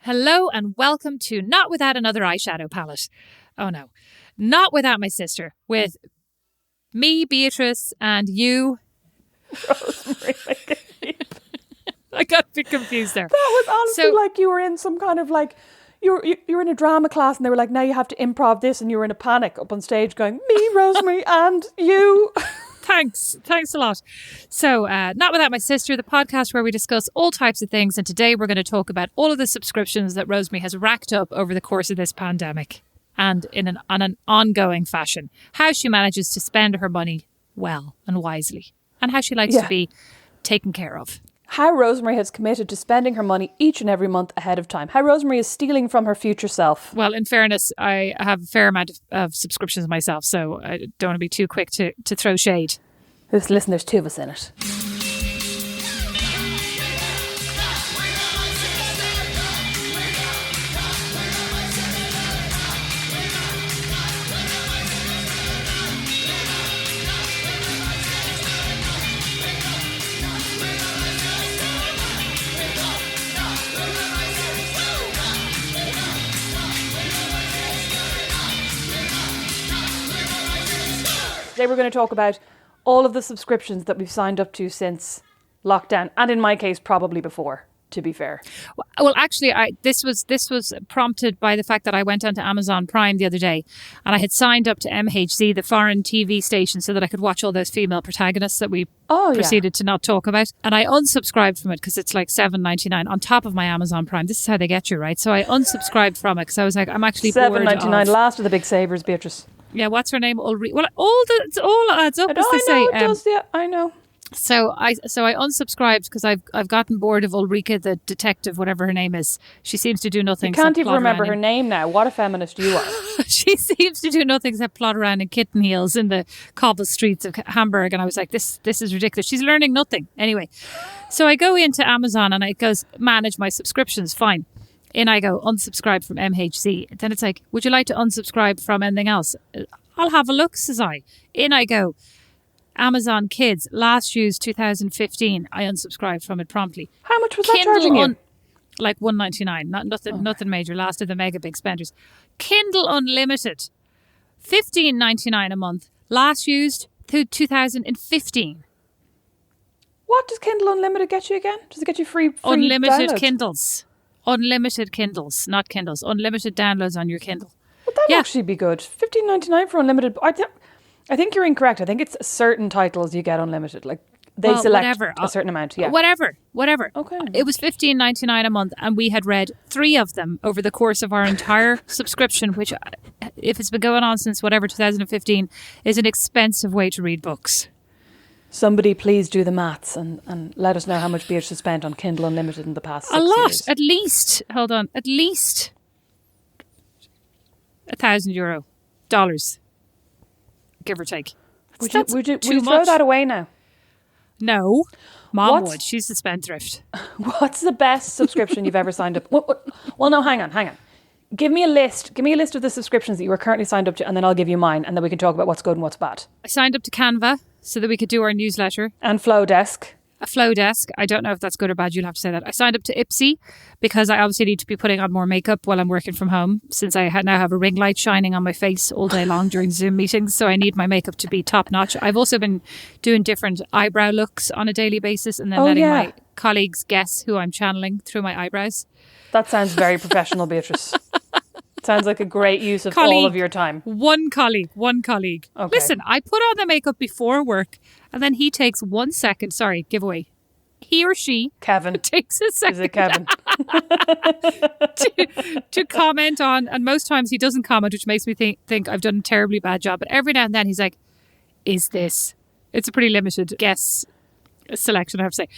Hello and welcome to Not Without Another Eyeshadow Palette. Oh no, not without my sister, with me, Beatrice, and you, Rosemary. I got a bit confused there. That was honestly like you were in some kind of like, you were in a drama class and they were like, now you have to improv this, and you were in a panic up on stage going, me, Rosemary, and you. Thanks a lot. So, Not Without My Sister, the podcast where we discuss all types of things. And today we're going to talk about all of the subscriptions that Rosemary has racked up over the course of this pandemic and on an ongoing fashion. How she manages to spend her money well and wisely, and how she likes to be taken care of. How Rosemary has committed to spending her money each and every month ahead of time. How Rosemary is stealing from her future self. Well, in fairness, I have a fair amount of subscriptions myself, so I don't want to be too quick to throw shade. Listen, there's two of us in it. Today we're going to talk about all of the subscriptions that we've signed up to since lockdown, and in my case, probably before, to be fair. Well, actually, this was prompted by the fact that I went onto Amazon Prime the other day, and I had signed up to MHC, the foreign TV station, so that I could watch all those female protagonists that we proceeded to not talk about. And I unsubscribed from it because it's like $7.99 on top of my Amazon Prime. This is how they get you, right? So I unsubscribed from it because I was like, I'm actually bored of $7.99, last of the big savers, Beatrice. Yeah, what's her name? Well, it all adds up, as they say. It does, yeah, I know. So I unsubscribed because I've gotten bored of Ulrika, the detective, whatever her name is. She seems to do nothing. You can't even remember her name now. What a feminist you are. She seems to do nothing except plod around in kitten heels in the cobble streets of Hamburg, and I was like, this is ridiculous. She's learning nothing. Anyway, so I go into Amazon and it goes, manage my subscriptions. Fine. In I go, unsubscribe from MHC. Then it's like, would you like to unsubscribe from anything else? I'll have a look, says I. In I go. Amazon Kids, last used 2015. I unsubscribed from it promptly. How much was that charging you? Like $1.99. Nothing major. Last of the mega big spenders. Kindle Unlimited, $15.99 a month. Last used through 2015. What does Kindle Unlimited get you again? Does it get you free Unlimited downloads? Kindles. Unlimited Kindles, not Kindles. Unlimited downloads on your Kindle. Would that actually be good? $15.99 for unlimited. I think you're incorrect. I think it's certain titles you get unlimited. Like they select a certain amount. Yeah. Whatever. Okay. It was $15.99 a month, and we had read 3 of them over the course of our entire subscription, which, if it's been going on since whatever 2015, is an expensive way to read books. Somebody please do the maths and let us know how much Beatrice has spent on Kindle Unlimited in the past 6 years. At least €1,000, give or take. Would you throw that away now? No, Mom would. She's the spendthrift. What's the best subscription you've ever signed up? Well, no, hang on. Give me a list of the subscriptions that you are currently signed up to, and then I'll give you mine, and then we can talk about what's good and what's bad. I signed up to Canva so that we could do our newsletter. And Flowdesk. A Flowdesk. I don't know if that's good or bad. You'll have to say that. I signed up to Ipsy because I obviously need to be putting on more makeup while I'm working from home, since I now have a ring light shining on my face all day long during Zoom meetings. So I need my makeup to be top notch. I've also been doing different eyebrow looks on a daily basis, and then letting my colleagues guess who I'm channeling through my eyebrows. That sounds very professional, Beatrice. Sounds like a great use of all of your time. One colleague. Okay. Listen, I put on the makeup before work, and then he takes 1 second. Sorry, giveaway. He or she, Kevin, takes a second. Is it Kevin? to comment on, and most times he doesn't comment, which makes me think I've done a terribly bad job. But every now and then he's like, "Is this?" It's a pretty limited guess selection, I have to say.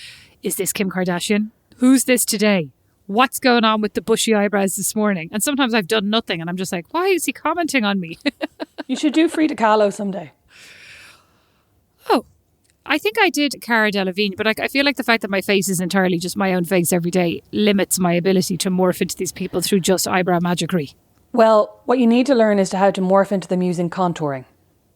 Is this Kim Kardashian? Who's this today? What's going on with the bushy eyebrows this morning? And sometimes I've done nothing and I'm just like, why is he commenting on me? You should do Frida Kahlo someday. Oh, I think I did Cara Delevingne, but I feel like the fact that my face is entirely just my own face every day limits my ability to morph into these people through just eyebrow magicry. Well, what you need to learn is how to morph into them using contouring.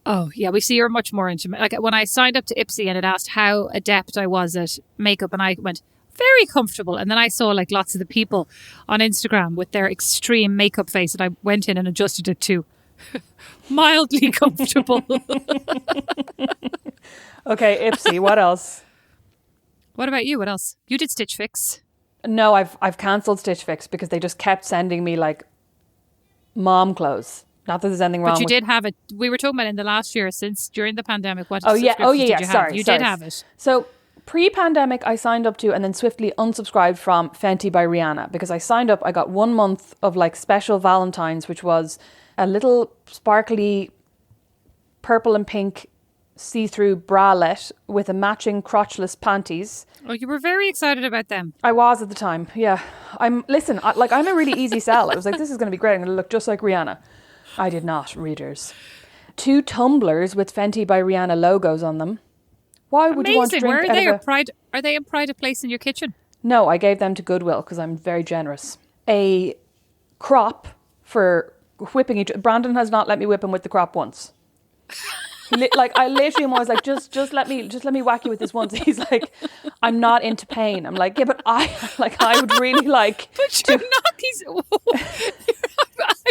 Oh, yeah, we see you're much more into... Like, when I signed up to Ipsy and it asked how adept I was at makeup, and I went, very comfortable. And then I saw like lots of the people on Instagram with their extreme makeup face, and I went in and adjusted it to mildly comfortable. Okay, Ipsy, what else? What about you? What else? You did Stitch Fix. No, I've cancelled Stitch Fix because they just kept sending me like mom clothes. Not that there's anything wrong. But you with... did have it. We were talking about in the last year, since during the pandemic. What? Oh yeah. Did you have? Sorry, You sorry. did have it. So pre-pandemic, I signed up to and then swiftly unsubscribed from Fenty by Rihanna because I signed up. I got 1 month of like special Valentine's, which was a little sparkly purple and pink see-through bralette with a matching crotchless panties. Oh, you were very excited about them. I was at the time. Yeah. I'm a really easy sell. I was like, this is going to be great. I'm going to look just like Rihanna. I did not, readers. 2 tumblers with Fenty by Rihanna logos on them. Why would you want to drink Where are out they? of Are they a pride of place in your kitchen? No, I gave them to Goodwill because I'm very generous. A crop for whipping each. Brandon has not let me whip him with the crop once. I literally was like, just let me whack you with this once. He's like, I'm not into pain. I'm like, yeah, but I would really like. But you're not.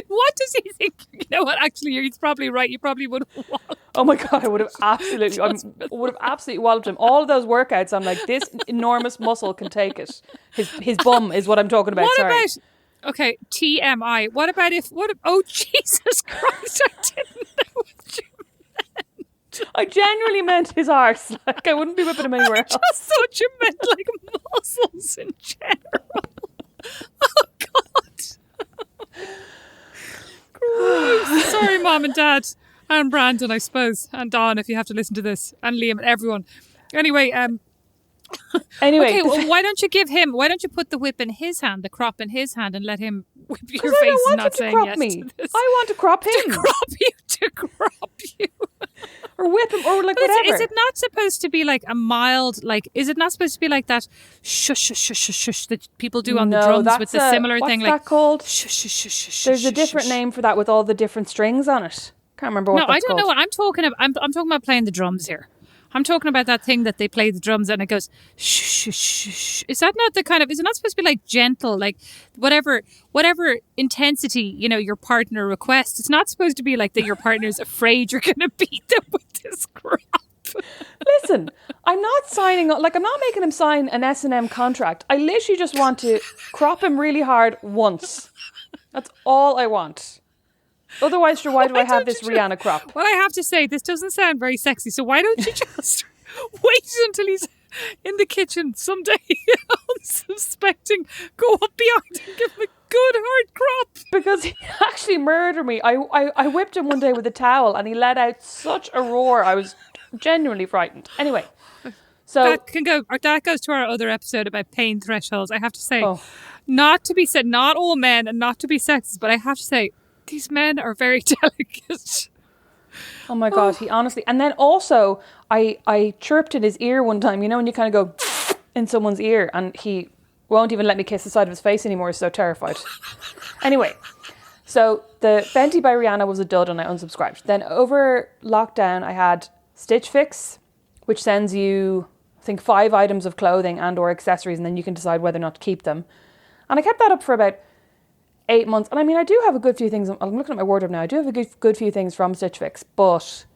What does he think? You know what? Actually, he's probably right. You probably would have walloped. Oh my God, I would have absolutely walloped him. All of those workouts, I'm like, this enormous muscle can take it. His bum is what I'm talking about. Okay, TMI. Oh, Jesus Christ, I didn't know what you meant. I genuinely meant his arse. Like, I wouldn't be whipping him anywhere else. I just thought you meant like muscles in general. Oh, God. Gross. Sorry, Mom and Dad. And Brandon, I suppose. And Dawn, if you have to listen to this. And Liam and everyone. Anyway, okay, well, why don't you put the whip in his hand, the crop in his hand, and let him whip your face? I don't want not him to saying crop yes me. to this. I want to crop him. To crop you. Or whip him, or like But whatever. Is it not supposed to be like a mild, like, is it not supposed to be like that shush, shush, shush, shush, shush that people do on the drums with the similar thing? What's that called? Shush, shush, shush, shush. There's a different name for that with all the different strings on it. Can't remember what that's called. No, I don't know what I'm talking about. I'm talking about playing the drums here. I'm talking about that thing that they play the drums and it goes shh, shh, shh, shh. Is that not the kind of, is it not supposed to be like gentle, like whatever intensity, your partner requests? It's not supposed to be like that your partner's afraid you're going to beat them with this crap. Listen, I'm not signing up, I'm not making him sign an S&M contract. I literally just want to crop him really hard once. That's all I want. Otherwise, sure, why do I have this Rihanna crop? Well, I have to say, this doesn't sound very sexy. So why don't you just wait until he's in the kitchen someday, unsuspecting, go up behind and give him a good hard crop? Because he actually murdered me. I whipped him one day with a towel and he let out such a roar. I was genuinely frightened. Anyway, so that goes to our other episode about pain thresholds. I have to say, not to be said, not all men and not to be sexist, but I have to say, these men are very delicate. Oh my God, he honestly... And then also, I chirped in his ear one time, when you kind of go in someone's ear and he won't even let me kiss the side of his face anymore. He's so terrified. Anyway, so the Fenty by Rihanna was a dud and I unsubscribed. Then over lockdown, I had Stitch Fix, which sends you, I think, 5 items of clothing and or accessories, and then you can decide whether or not to keep them. And I kept that up for about 8 months. And I mean, I do have a good few things. I'm looking at my wardrobe now. I do have a good few things from Stitch Fix, but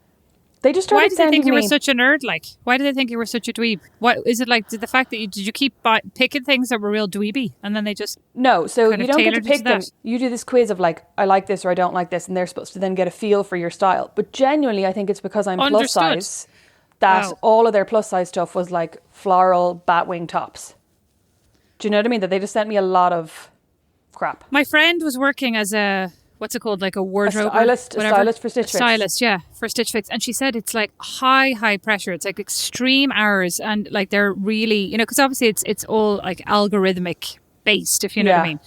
they just started sending me... Why did they think you were such a nerd? Like, why did they think you were such a dweeb? What is it like? Did the fact that did you keep picking things that were real dweeby, and then they just no? So you don't get to pick them. That? You do this quiz of like, I like this or I don't like this, and they're supposed to then get a feel for your style. But genuinely, I think it's because I'm plus size that all of their plus size stuff was like floral batwing tops. Do you know what I mean? That they just sent me a lot of crap. My friend was working as a, what's it called, like a wardrobe, a stylist for Stitch Fix. Stylist, yeah, for Stitch Fix. And she said it's like high pressure. It's like extreme hours, and like they're really, because obviously it's all like algorithmic based, if you know what I mean.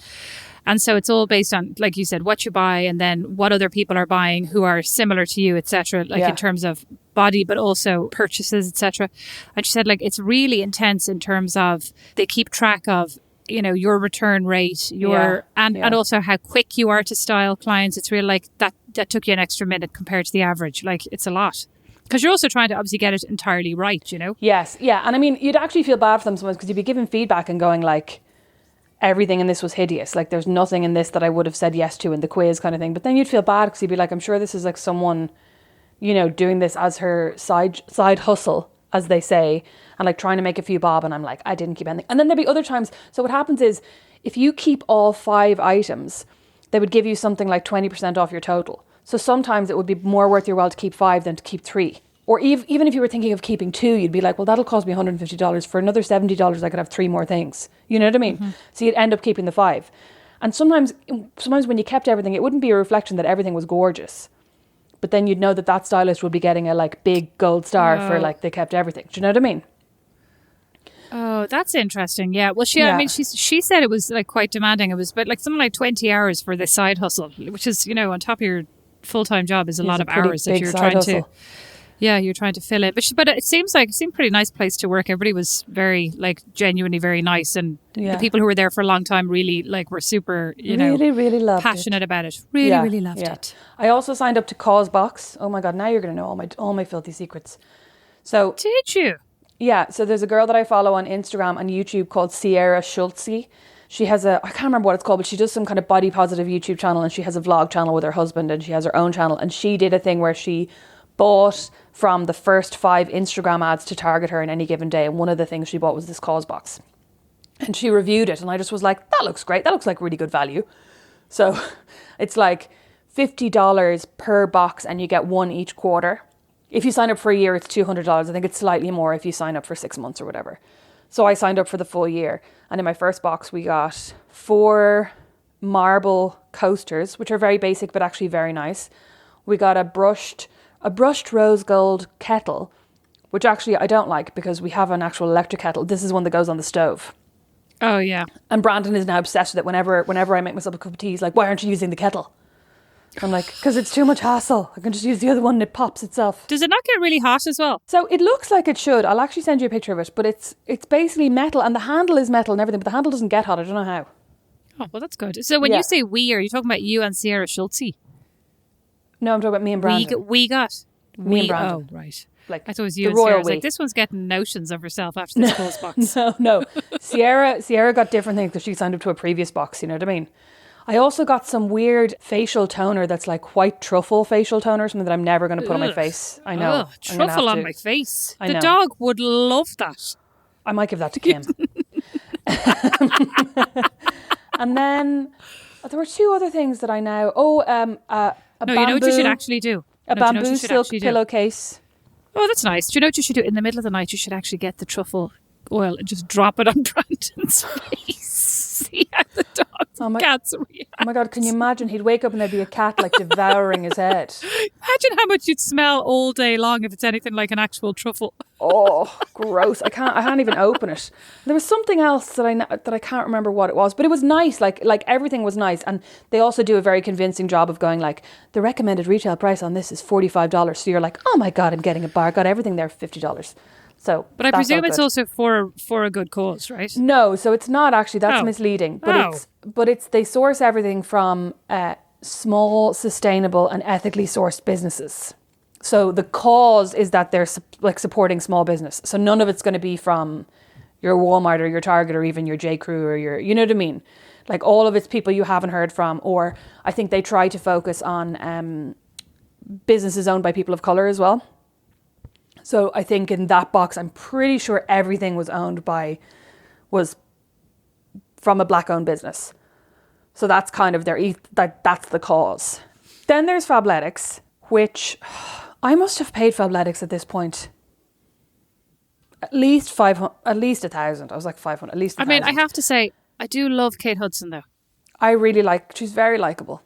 And so it's all based on, like you said, what you buy and then what other people are buying who are similar to you, etc. Like in terms of body, but also purchases, etc. And she said like it's really intense in terms of they keep track of your return rate, and also how quick you are to style clients. It's really like that took you an extra minute compared to the average. Like it's a lot. Because you're also trying to obviously get it entirely right, you know? Yes, yeah. And I mean, you'd actually feel bad for them sometimes because you'd be giving feedback and going like, everything in this was hideous. Like, there's nothing in this that I would have said yes to in the quiz kind of thing. But then you'd feel bad because you'd be like, I'm sure this is like someone, you know, doing this as her side hustle, as they say, and like trying to make a few bob. And I'm like, I didn't keep anything. And then there'd be other times. So what happens is, if you keep all 5 items, they would give you something like 20% off your total. So sometimes it would be more worth your while to keep 5 than to keep 3. Or even if you were thinking of keeping 2, you'd be like, well, that'll cost me $150. For another $70, I could have 3 more things. You know what I mean? Mm-hmm. So you'd end up keeping the 5. And sometimes when you kept everything, it wouldn't be a reflection that everything was gorgeous. But then you'd know that stylist would be getting a like big gold star for like they kept everything. Do you know what I mean? Oh, that's interesting. Yeah. Well, I mean, she said it was like quite demanding. It was but like something like 20 hours for this side hustle, which is, you know, on top of your full-time job is a lot of hours that you're trying to. Yeah, you're trying to fill it. But it seemed a pretty nice place to work. Everybody was very, like, genuinely very nice. And the people who were there for a long time really, like, were super, really loved passionate about it. Really loved it. I also signed up to Causebox. Oh, my God. Now you're going to know all my filthy secrets. So did you? Yeah. So there's a girl that I follow on Instagram and YouTube called Sierra Schultze. She has I can't remember what it's called, but she does some kind of body positive YouTube channel, and she has a vlog channel with her husband, and she has her own channel. And she did a thing where she bought from the first 5 Instagram ads to target her in any given day. And one of the things she bought was this Causebox. And she reviewed it. And I just was like, that looks great. That looks like really good value. So it's like $50 per box and you get 1 each quarter. If you sign up for a year, it's $200. I think it's slightly more if you sign up for 6 months or whatever. So I signed up for the full year. And in my first box, we got 4 marble coasters, which are very basic, but actually very nice. We got a brushed rose gold kettle, which actually I don't like because we have an actual electric kettle. This is one that goes on the stove. Oh, yeah. And Brandon is now obsessed with it. Whenever I make myself a cup of tea, he's like, why aren't you using the kettle? I'm like, because it's too much hassle. I can just use the other one and it pops itself. Does it not get really hot as well? So it looks like it should. I'll actually send you a picture of it. But it's basically metal and the handle is metal and everything. But the handle doesn't get hot. I don't know how. Oh, well, that's good. So when you say we, are you talking about you and Sierra Schultze? No, I'm talking about me and Brandon. We got? Me and Brandon. Oh, right. Like I thought it was you and Sierra. I was like, this one's getting notions of herself after this Causebox. No. Sierra got different things because she signed up to a previous box, you know what I mean? I also got some weird facial toner that's like white truffle facial toner, something that I'm never going to put on my face. I know. Truffle on my face. I the know. Dog would love that. I might give that to Kim. And then there were 2 other things that I now... bamboo, you know what you should actually do? A bamboo silk pillowcase. Oh, that's nice. Do you know what you should do? In the middle of the night, you should actually get the truffle oil and just drop it on Brandon's face. See how the cats react. Oh my God, can you imagine? He'd wake up and there'd be a cat like devouring his head. Imagine how much you'd smell all day long if it's anything like an actual truffle. Oh, gross. I can't even open it. There was something else that I can't remember what it was, but it was nice. Like everything was nice. And they also do a very convincing job of going like, the recommended retail price on this is $45. So you're like, oh my God, I'm getting a bar. Got everything there for $50. So, but I presume it's also for a good cause, right? No, so it's not actually. That's misleading. But they source everything from small, sustainable, and ethically sourced businesses. So the cause is that they're like supporting small business. So none of it's going to be from your Walmart or your Target or even your J. Crew or your, you know what I mean? Like all of it's people you haven't heard from. Or I think they try to focus on businesses owned by people of colour as well. So I think in that box, I'm pretty sure everything was from a black-owned business. So that's kind of that's the cause. Then there's Fabletics, which I must have paid Fabletics at this point at least 500, at least 1,000. I was like 500, at least 1,000. I mean, I have to say, I do love Kate Hudson though. I really she's very likeable.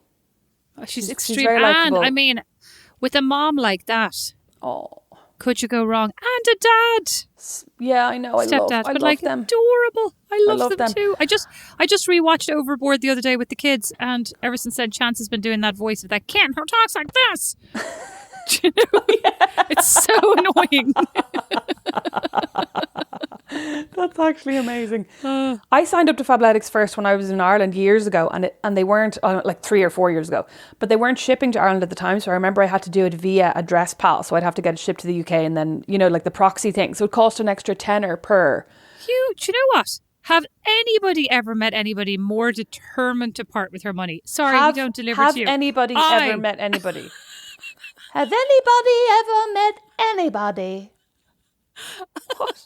She's extreme. She's very likeable. And I mean, with a mom like that. Oh. Could you go wrong? And a dad. Yeah, I know. I love them. Adorable. I love them too. I just rewatched Overboard the other day with the kids, and ever since then, Chance has been doing that voice of that kid who talks like this. Do you know? It's so annoying. That's actually amazing. I signed up to Fabletics first when I was in Ireland years ago, and they weren't like 3 or 4 years ago, but they weren't shipping to Ireland at the time. So I remember I had to do it via AddressPal, so I'd have to get it shipped to the UK, and then like the proxy thing. So it cost an extra tenner per. Do you know what? Have anybody ever met anybody more determined to part with her money? Sorry, we don't deliver to you. Have anybody ever met anybody? Have anybody ever met anybody? What?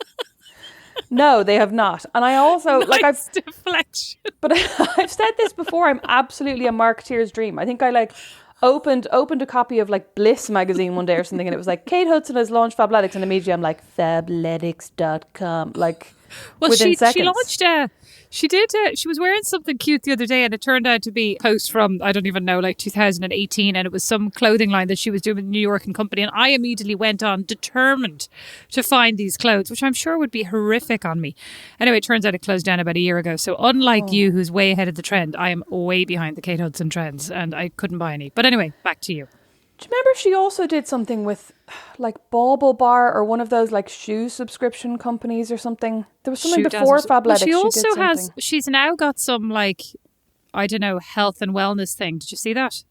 No, they have not. And I also deflection. But I've said this before. I'm absolutely a marketeer's dream. I think I opened a copy of Bliss magazine one day or something, and it was like, Kate Hudson has launched Fabletics, and immediately I'm like, fabletics.com. Well, within seconds. She launched she was wearing something cute the other day, and it turned out to be a post from, I don't even know, 2018, and it was some clothing line that she was doing with New York and Company, and I immediately went on determined to find these clothes, which I'm sure would be horrific on me. Anyway, it turns out it closed down about a year ago, so unlike you, who's way ahead of the trend, I am way behind the Kate Hudson trends, and I couldn't buy any. But anyway, back to you. Do you remember she also did something with Bauble Bar or one of those shoe subscription companies or something? There was something before Fabletics. Well, she's now got some I don't know, health and wellness thing. Did you see that?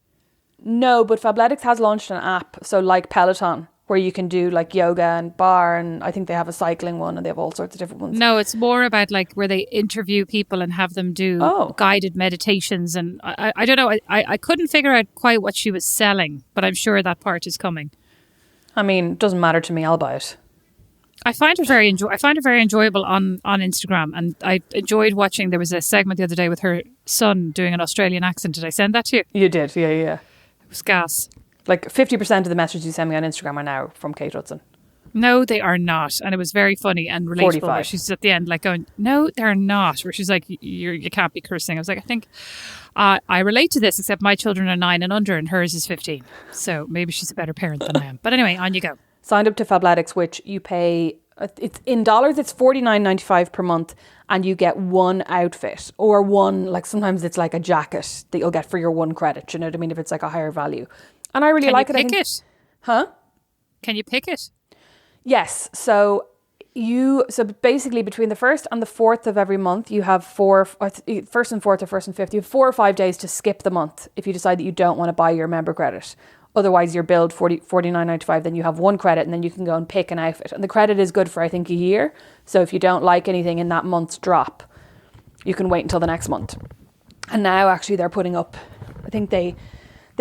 No, but Fabletics has launched an app. So Peloton, where you can do yoga and bar, and I think they have a cycling one, and they have all sorts of different ones. No, it's more about where they interview people and have them do guided meditations, and I don't know. I couldn't figure out quite what she was selling, but I'm sure that part is coming. I mean, it doesn't matter to me. I'll buy it. I find it very enjoyable on Instagram, and I enjoyed watching. There was a segment the other day with her son doing an Australian accent. Did I send that to you? You did, yeah. It was gas. 50% of the messages you send me on Instagram are now from Kate Hudson. No, they are not. And it was very funny and relatable. 45. Where she's at the end going, no, they're not. Where she's like, you can't be cursing. I was like, I think I relate to this, except my children are 9 and under and hers is 15. So maybe she's a better parent than I am. But anyway, on you go. Signed up to Fabletics, which you pay, it's in dollars, it's $49.95 per month. And you get one outfit or one, sometimes it's a jacket that you'll get for your one credit. You know what I mean? If it's a higher value. And I really like it. Can you pick it? Huh? Can you pick it? Yes. So basically between the 1st and the 4th of every month, you have 1st and 4th or 1st and 5th, you have 4 or 5 days to skip the month if you decide that you don't want to buy your member credit. Otherwise, you're billed $49.95, then you have one credit, and then you can go and pick an outfit. And the credit is good for, I think, a year. So if you don't like anything in that month's drop, you can wait until the next month. And now, actually, they're putting up, I think they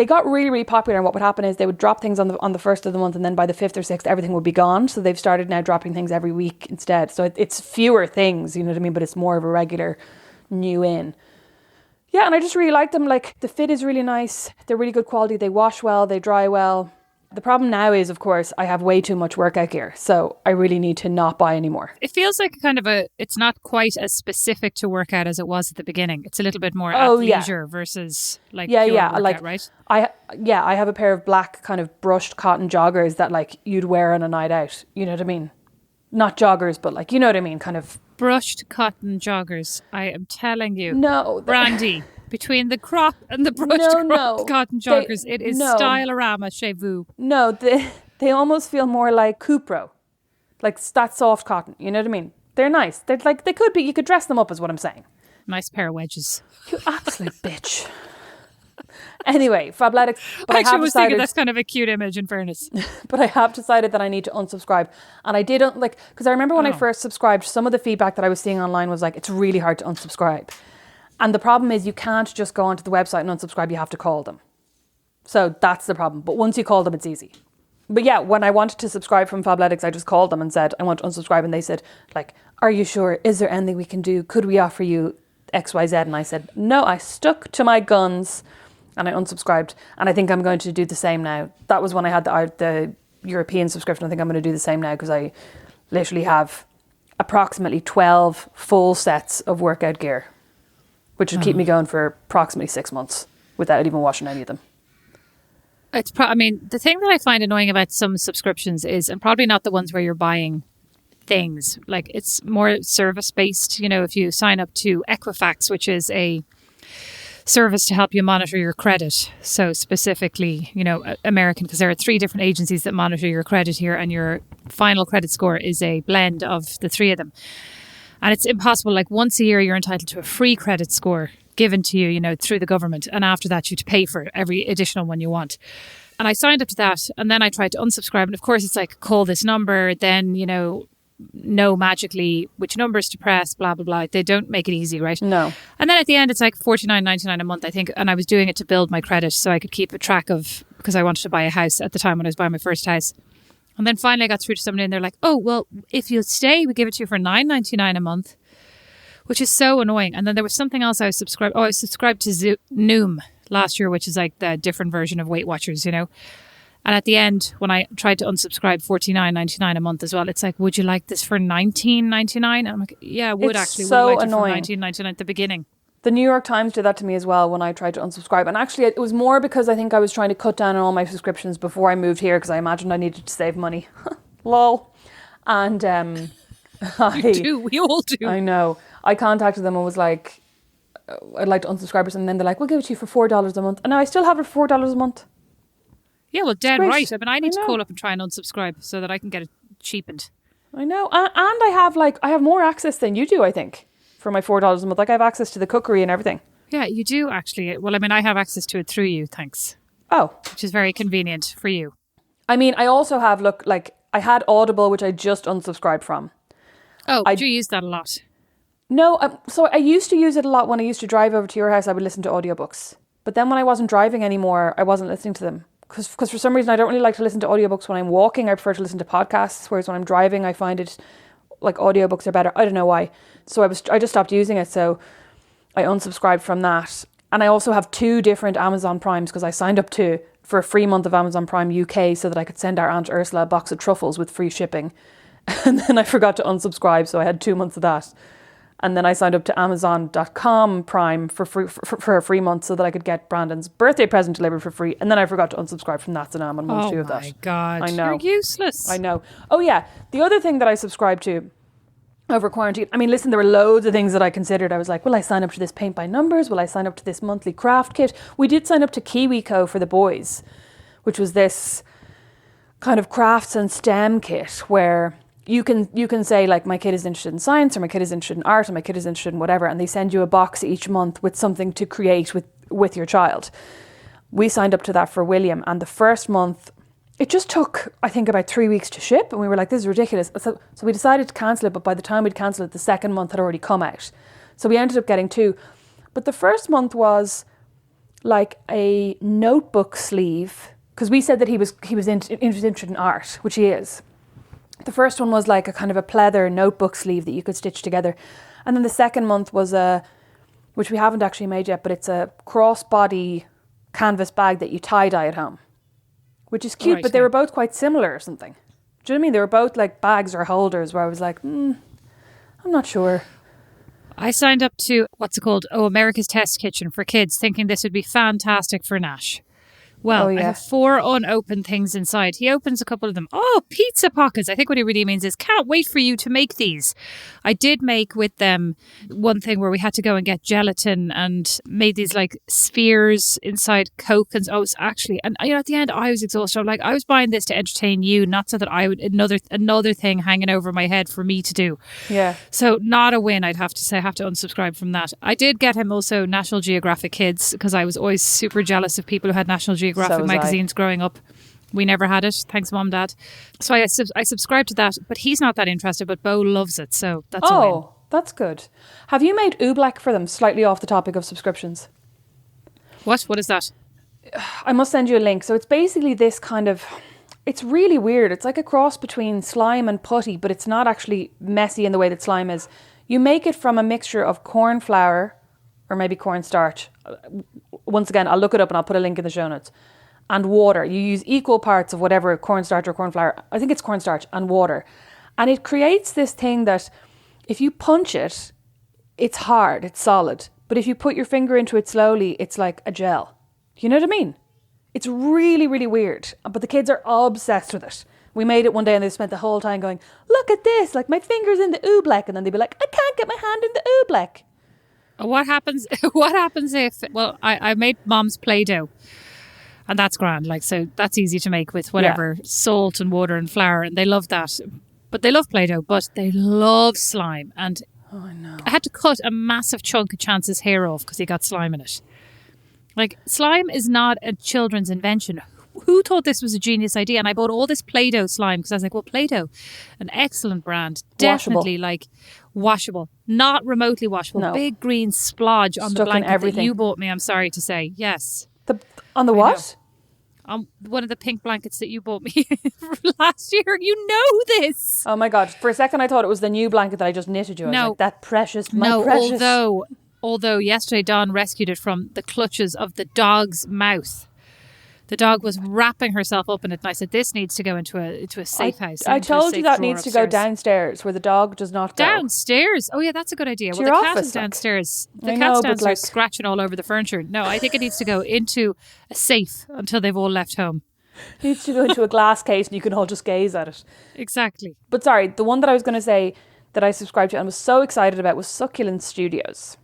got really, really popular. And what would happen is they would drop things on the 1st of the month, and then by the 5th or 6th, everything would be gone. So they've started now dropping things every week instead. So it's fewer things, you know what I mean? But it's more of a regular new in. Yeah, and I just really like them. The fit is really nice. They're really good quality. They wash well. They dry well. The problem now is, of course, I have way too much workout gear. So I really need to not buy anymore. It feels like it's not quite as specific to workout as it was at the beginning. It's a little bit more athleisure versus pure workout, right? I have a pair of black kind of brushed cotton joggers that you'd wear on a night out. You know what I mean? Not joggers, but you know what I mean? Kind of brushed cotton joggers. I am telling you. No. Brandy, between the crop and the brushed cotton joggers, it is style-orama chez vous. No, they almost feel more like Cupro. That soft cotton. You know what I mean? They're nice. They're they could be, you could dress them up is what I'm saying. Nice pair of wedges. You absolute bitch. Anyway, Fabletics. But I actually was thinking that's kind of a cute image, in fairness. But I have decided that I need to unsubscribe. And I didn't because I remember when I first subscribed, some of the feedback that I was seeing online was it's really hard to unsubscribe. And the problem is you can't just go onto the website and unsubscribe, you have to call them. So that's the problem. But once you call them, it's easy. But yeah, when I wanted to subscribe from Fabletics, I just called them and said, I want to unsubscribe. And they said, are you sure? Is there anything we can do? Could we offer you XYZ? And I said, no, I stuck to my guns. And I unsubscribed. And I think I'm going to do the same now. That was when I had the European subscription. I think I'm going to do the same now because I literally have approximately 12 full sets of workout gear, which would keep me going for approximately 6 months without even washing any of them. The thing that I find annoying about some subscriptions is, and probably not the ones where you're buying things, it's more service-based. If you sign up to Equifax, which is a service to help you monitor your credit. So specifically, American, because there are 3 different agencies that monitor your credit here, and your final credit score is a blend of the 3 of them. And it's impossible. Like once a year, you're entitled to a free credit score given to you, through the government. And after that, you have to pay for every additional one you want. And I signed up to that. And then I tried to unsubscribe. And of course, it's like, call this number. Then, know magically which numbers to press, blah, blah, blah. They don't make it easy, right? No. And then at the end, it's like $49.99 a month, I think. And I was doing it to build my credit so I could keep a track of, because I wanted to buy a house at the time when I was buying my first house. And then finally I got through to somebody and they're like, oh, well, if you'll stay, we give it to you for $9.99 a month, which is so annoying. And then there was something else I was subscribed. I was subscribed to Noom last year, which is like the different version of Weight Watchers, And at the end, when I tried to unsubscribe, $49.99 a month as well, it's like, would you like this for $19.99? And I'm like, yeah, I would actually. So would like annoying. It for $19.99 at the beginning. The New York Times did that to me as well when I tried to unsubscribe. And actually, it was more because I think I was trying to cut down on all my subscriptions before I moved here because I imagined I needed to save money. Lol. And You do. We all do. I know. I contacted them and was like, I'd like to unsubscribe or something. And then they're like, we'll give it to you for $4 a month. And now I still have it for $4 a month. Yeah, well, dead Great. right. I mean, I need to call up and try and unsubscribe so that I can get it cheapened. I know. And I have more access than you do, I think, for my $4 a month. Like I have access to the cookery and everything. Yeah, you do actually. Well, I mean, I have access to it through you, thanks. Oh. Which is very convenient for you. I mean, I also have, I had Audible, which I just unsubscribed from. Oh, do you use that a lot? No, so I used to use it a lot when I used to drive over to your house. I would listen to audiobooks. But then when I wasn't driving anymore, I wasn't listening to them. Because for some reason, I don't really like to listen to audiobooks when I'm walking. I prefer to listen to podcasts. Whereas when I'm driving, I find it like audiobooks are better. I don't know why. So I just stopped using it. So I unsubscribed from that. And I also have 2 different Amazon Primes because I signed up for a free month of Amazon Prime UK so that I could send our Aunt Ursula a box of truffles with free shipping. And then I forgot to unsubscribe. So I had 2 months of that. And then I signed up to Amazon.com Prime for a free month so that I could get Brandon's birthday present delivered for free. And then I forgot to unsubscribe from that, so now I'm on month 2 of that. Oh my God. I know. You're useless. I know. Oh yeah. The other thing that I subscribed to over quarantine, I mean, listen, there were loads of things that I considered. I was like, will I sign up to this paint by numbers? Will I sign up to this monthly craft kit? We did sign up to KiwiCo for the boys, which was this kind of crafts and STEM kit where you can say like my kid is interested in science or my kid is interested in art or my kid is interested in whatever, and they send you a box each month with something to create with your child. We signed up to that for William, and the first month it just took I think about 3 weeks to ship, and we were like, this is ridiculous. So we decided to cancel it, but by the time we'd cancelled it, the second month had already come out. So we ended up getting 2. But the first month was like a notebook sleeve, because we said that he was interested in art, which he is. The first one was like a kind of a pleather notebook sleeve that you could stitch together. And then the second month was which we haven't actually made yet, but it's a crossbody canvas bag that you tie-dye at home, which is cute, but they were both quite similar or something. Do you know what I mean? They were both like bags or holders where I was like, I'm not sure. I signed up to, what's it called? America's Test Kitchen for kids, thinking this would be fantastic for Nash. Well, I have 4 unopened things inside. He opens a couple of them. Oh, pizza pockets. I think what he really means is, can't wait for you to make these. I did make with them one thing where we had to go and get gelatin and made these like spheres inside Coke. And I was actually, and at the end I was exhausted. I'm like, I was buying this to entertain you, not so that I would, another thing hanging over my head for me to do. Yeah. So not a win, I'd have to say. I have to unsubscribe from that. I did get him also National Geographic Kids because I was always super jealous of people who had National Geographic magazines growing up. We never had it. Thanks, Mom, Dad. So I subscribed to that, but he's not that interested, but Bo loves it. So that's a win. Oh, that's good. Have you made Oobleck for them? Slightly off the topic of subscriptions. What? What is that? I must send you a link. So it's basically this kind of, it's really weird. It's like a cross between slime and putty, but it's not actually messy in the way that slime is. You make it from a mixture of corn flour or maybe cornstarch. Once again, I'll look it up and I'll put a link in the show notes. And water. You use equal parts of whatever cornstarch or corn flour. I think it's cornstarch and water. And it creates this thing that if you punch it, it's hard, it's solid. But if you put your finger into it slowly, it's like a gel. You know what I mean? It's really, really weird. But the kids are obsessed with it. We made it one day and they spent the whole time going, look at this, like my finger's in the oobleck. And then they'd be like, I can't get my hand in the oobleck. What happens? What happens if? Well, I made Mom's Play-Doh, and that's grand. Like, so that's easy to make with whatever salt and water and flour, and they love that. But they love Play-Doh, but they love slime, and I know. I had to cut a massive chunk of Chance's hair off because he got slime in it. Like, slime is not a children's invention. Who thought this was a genius idea? And I bought all this Play-Doh slime because I was like, well, Play-Doh, an excellent brand. Definitely like washable, not remotely washable. No. Big green splodge on Stuck the in blanket that everything. you bought me, I'm sorry to say. Yes. On the what? One of the pink blankets that you bought me last year. You know this. Oh my God. For a second, I thought it was the new blanket that I just knitted you. I was like, that precious, my precious. Although yesterday Dawn rescued it from the clutches of the dog's mouth. The dog was wrapping herself up in it, and I said, "This needs to go into a safe house." I told you that needs to go downstairs where the dog does not go. Downstairs? Oh yeah, that's a good idea. To Well, your the cat office, is downstairs. I The know, cat's but, downstairs like- scratching all over the furniture. No, I think it needs to go into a safe until they've all left home. It needs to go into a glass case and you can all just gaze at it. Exactly. But sorry, the one that I was going to say that I subscribed to and was so excited about was Succulent Studios.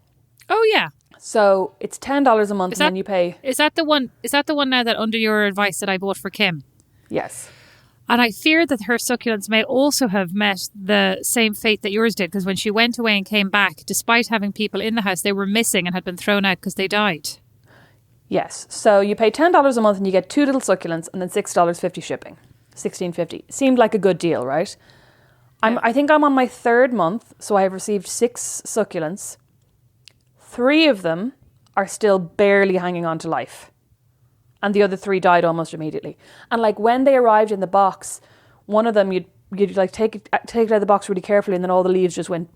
Oh yeah. So it's $10 a month and then you pay. Is that the one? Is that the one now that under your advice that I bought for Kim? Yes. And I fear that her succulents may also have met the same fate that yours did, because when she went away and came back, despite having people in the house, they were missing and had been thrown out because they died. Yes. So you pay $10 a month and you get 2 little succulents and then $6.50 shipping. $16.50. Seemed like a good deal, right? I think I'm on my 3rd month, so I have received 6 succulents. 3 of them are still barely hanging on to life. And the other 3 died almost immediately. And like when they arrived in the box, one of them you'd like take it out of the box really carefully, and then all the leaves just went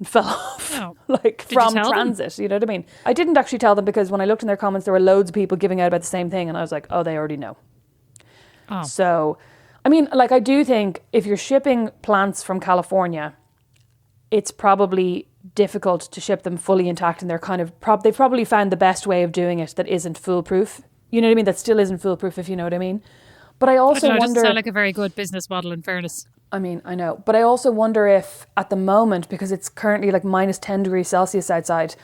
and fell off. Oh. Like Did you from tell them? transit. You know what I mean? I didn't actually tell them because when I looked in their comments, there were loads of people giving out about the same thing, and I was like, oh, they already know. Oh. So, I mean, like I do think if you're shipping plants from California, it's probably difficult to ship them fully intact, and they're kind of they've probably found the best way of doing it that isn't foolproof. You know what I mean? That still isn't foolproof, if you know what I mean. But I also It wonder. doesn't sound like a very good business model, in fairness. I mean, I know, but I also wonder if at the moment, because it's currently like minus 10 degrees Celsius outside,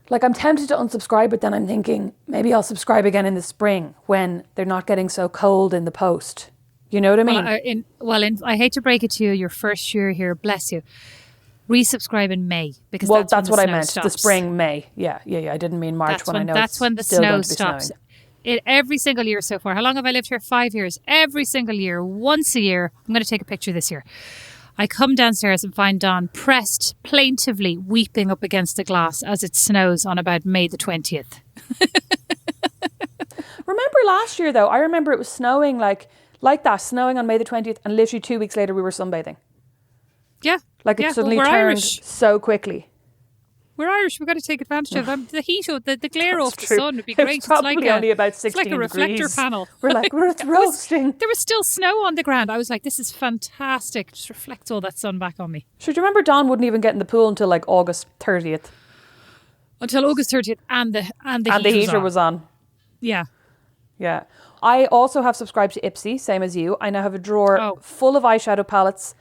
like I'm tempted to unsubscribe, but then I'm thinking maybe I'll subscribe again in the spring when they're not getting so cold in the post. You know what I mean? I hate to break it to you, your first year here, bless you. Resubscribe in May, because that's what I meant. Stops. The spring, May. Yeah. I didn't mean March when I know that's it's when the still snow going to be stops. snowing. Every single year so far. How long have I lived here? 5 years. Every single year, once a year. I'm going to take a picture this year. I come downstairs and find Dawn pressed, plaintively weeping up against the glass as it snows on about May the 20th. Remember last year though? I remember it was snowing like that, snowing on May the 20th, and literally 2 weeks later we were sunbathing. Yeah. Like it suddenly we're turned Irish. so quickly. We're Irish. We've got to take advantage of them. The heat, the glare That's off the true. sun would be great. It's probably only about 16 it's like a reflector degrees. panel. We're like, it's roasting. There was still snow on the ground. I was like, this is fantastic. Just reflects all that sun back on me. Sure, do you remember Dawn wouldn't even get in the pool until like August 30th? Until August 30th and the heater was on. Yeah. Yeah. I also have subscribed to Ipsy, same as you. I now have a drawer full of eyeshadow palettes.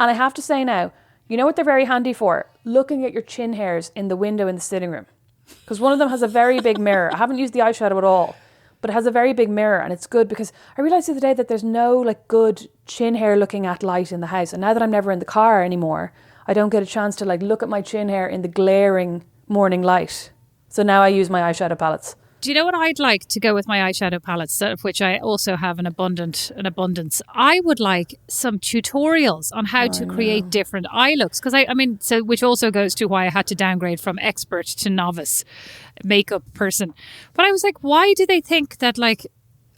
And I have to say now, you know what they're very handy for? Looking at your chin hairs in the window in the sitting room. Because one of them has a very big mirror. I haven't used the eyeshadow at all, but it has a very big mirror, and it's good because I realised the other day that there's no like good chin hair looking at light in the house. And now that I'm never in the car anymore, I don't get a chance to like look at my chin hair in the glaring morning light. So now I use my eyeshadow palettes. Do you know what I'd like to go with my eyeshadow palettes, of which I also have an abundance? I would like some tutorials on how to create different eye looks. Because which also goes to why I had to downgrade from expert to novice makeup person. But I was like, why do they think that like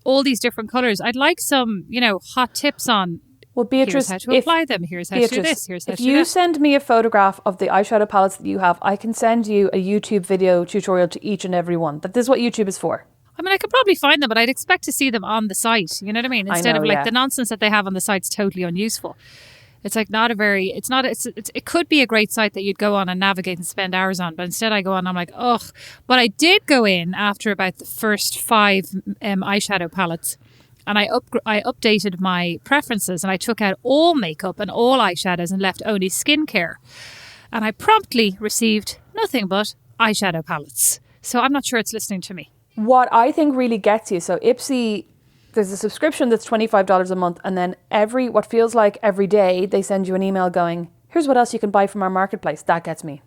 all these different colours? I'd like some, hot tips on. Well, Beatrice, here's how to apply them. Here's how to do this. Here's how to do that. If you send me a photograph of the eyeshadow palettes that you have, I can send you a YouTube video tutorial to each and every one. That this is what YouTube is for. I mean, I could probably find them, but I'd expect to see them on the site. You know what I mean? Instead of like the nonsense that they have on the site's totally unuseful. It's like it could be a great site that you'd go on and navigate and spend hours on, but instead I go on and I'm like, ugh. But I did go in after about the first 5 eyeshadow palettes. And I updated my preferences, and I took out all makeup and all eyeshadows and left only skincare. And I promptly received nothing but eyeshadow palettes. So I'm not sure it's listening to me. What I think really gets you, so Ipsy, there's a subscription that's $25 a month, and then what feels like every day, they send you an email going, here's what else you can buy from our marketplace. That gets me.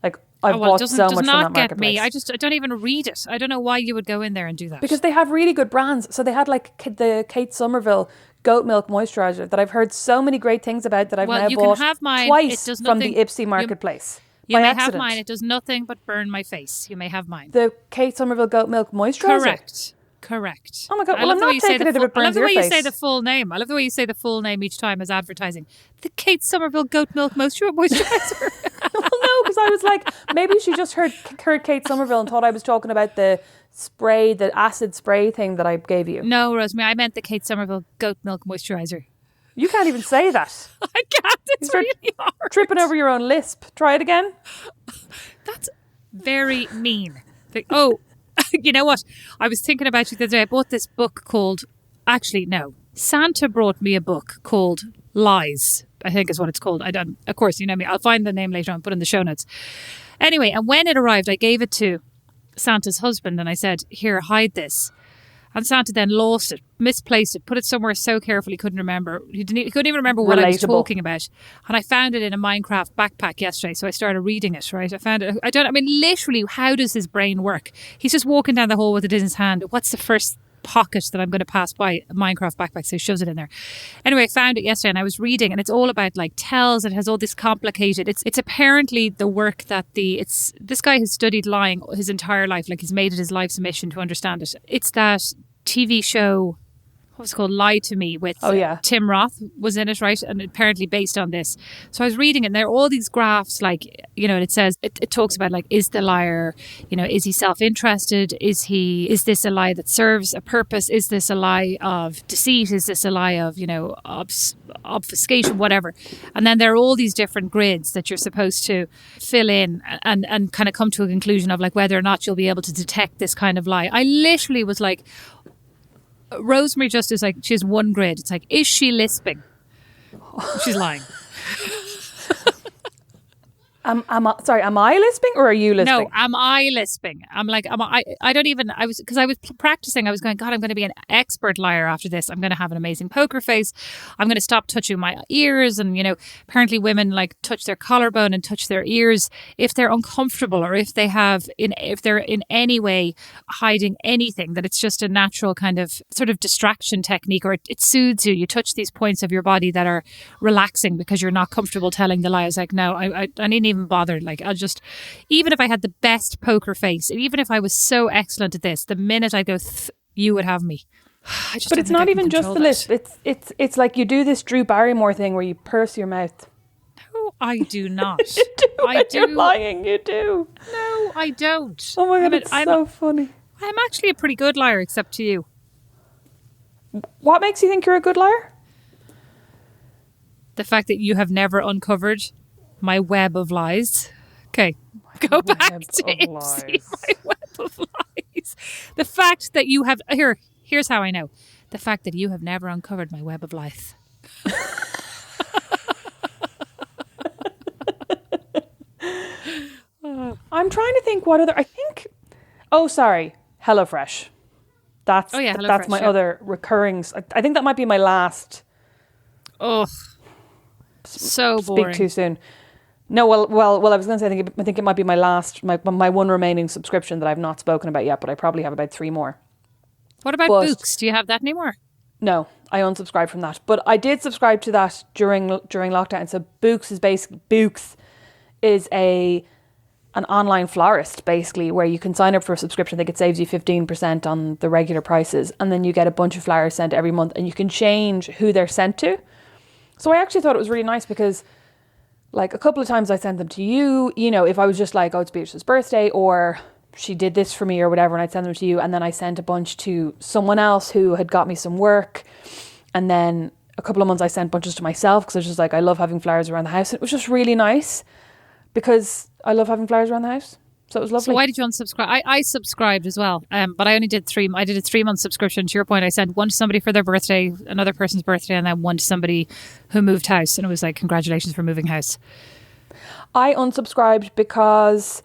Like, I've bought so much from that marketplace. Me. I don't even read it. I don't know why you would go in there and do that. Because they have really good brands. So they had like the Kate Somerville goat milk moisturizer that I've heard so many great things about that I've now bought twice from the Ipsy marketplace. You by may accident. have mine. It does nothing but burn my face. You may have mine. The Kate Somerville goat milk moisturizer? Correct. Oh my God. Well, I'm not taking it if it burns your face. I love the way you say the full name. I love the way you say the full name each time as advertising. The Kate Somerville goat milk moisturizer. Well, no, because I was like, maybe she just heard Kate Somerville and thought I was talking about the acid spray thing that I gave you. No, Rosemary, I meant the Kate Somerville goat milk moisturizer. You can't even say that. I can't. It's really hard. Tripping over your own lisp. Try it again. That's very mean. You know what? I was thinking about you the other day. I bought this book called... Actually, no. Santa brought me a book called Lies. I think is what it's called. Of course, you know me. I'll find the name later on, put in the show notes. Anyway, and when it arrived, I gave it to Santa's husband and I said, here, hide this. And Santa then lost it, misplaced it, put it somewhere so carefully he couldn't remember. He couldn't even remember what I was talking about. And I found it in a Minecraft backpack yesterday, so I started reading it, right? I found it. Literally, how does his brain work? He's just walking down the hall with it in his hand. What's the first pocket that I'm going to pass by? A Minecraft backpack, so he shoves it in there. Anyway, I found it yesterday and I was reading, and it's all about like tells. It has all this complicated. It's apparently the work that this guy has studied lying his entire life. Like he's made it his life's mission to understand it. It's that TV show, what was it called? Lie to Me with Tim Roth was in it, right? And apparently based on this. So I was reading it and there are all these graphs, like, you know, and it says, it talks about like, is the liar, you know, is he self-interested? Is this a lie that serves a purpose? Is this a lie of deceit? Is this a lie of, you know, obfuscation, whatever? And then there are all these different grids that you're supposed to fill in and kind of come to a conclusion of like whether or not you'll be able to detect this kind of lie. I literally was like, Rosemary just is like, she has one grid. It's like, is she lisping? She's lying. Am I lisping or are you lisping? No, am I lisping? I'm like, because I was practicing. I was going, God, I'm going to be an expert liar after this. I'm going to have an amazing poker face. I'm going to stop touching my ears. And, you know, apparently women like touch their collarbone and touch their ears if they're uncomfortable or if they're in any way hiding anything, that it's just a natural kind of sort of distraction technique, or it soothes you. You touch these points of your body that are relaxing because you're not comfortable telling the lie. I was like, no, I needn't even bother. Like, I'll just, even if I had the best poker face, and even if I was so excellent at this, the minute I go, you would have me. But it's not even just the lisp. It's like you do this Drew Barrymore thing where you purse your mouth. No, I do not. You do. You're lying. You do. No, I don't. Oh my God, it's so funny. I'm actually a pretty good liar, except to you. What makes you think you're a good liar? The fact that you have never uncovered my web of lies. Okay, go back to Ipsy, my web of lies. The fact that you have... Here's how I know. The fact that you have never uncovered my web of lies. I'm trying to think what other... I think... Oh, sorry. HelloFresh. That's my other recurring... I think that might be my last... Oh, so boring. Speak too soon. No, well. I was going to say, I think it might be my last, my one remaining subscription that I've not spoken about yet, but I probably have about 3 more. What about Books? Do you have that anymore? No, I unsubscribed from that, but I did subscribe to that during lockdown. So Books is an online florist, basically, where you can sign up for a subscription. I think it saves you 15% on the regular prices, and then you get a bunch of flowers sent every month, and you can change who they're sent to. So I actually thought it was really nice because, like, a couple of times I sent them to you, you know, if I was just like, oh, it's Beatrice's birthday, or she did this for me or whatever, and I'd send them to you, and then I sent a bunch to someone else who had got me some work, and then a couple of months I sent bunches to myself because I was just like, I love having flowers around the house. It was just really nice because I love having flowers around the house. So it was lovely. So why did you unsubscribe? I subscribed as well, but I only did 3. I did a 3-month subscription. To your point, I sent one to somebody for their birthday, another person's birthday, and then one to somebody who moved house. And it was like, congratulations for moving house. I unsubscribed because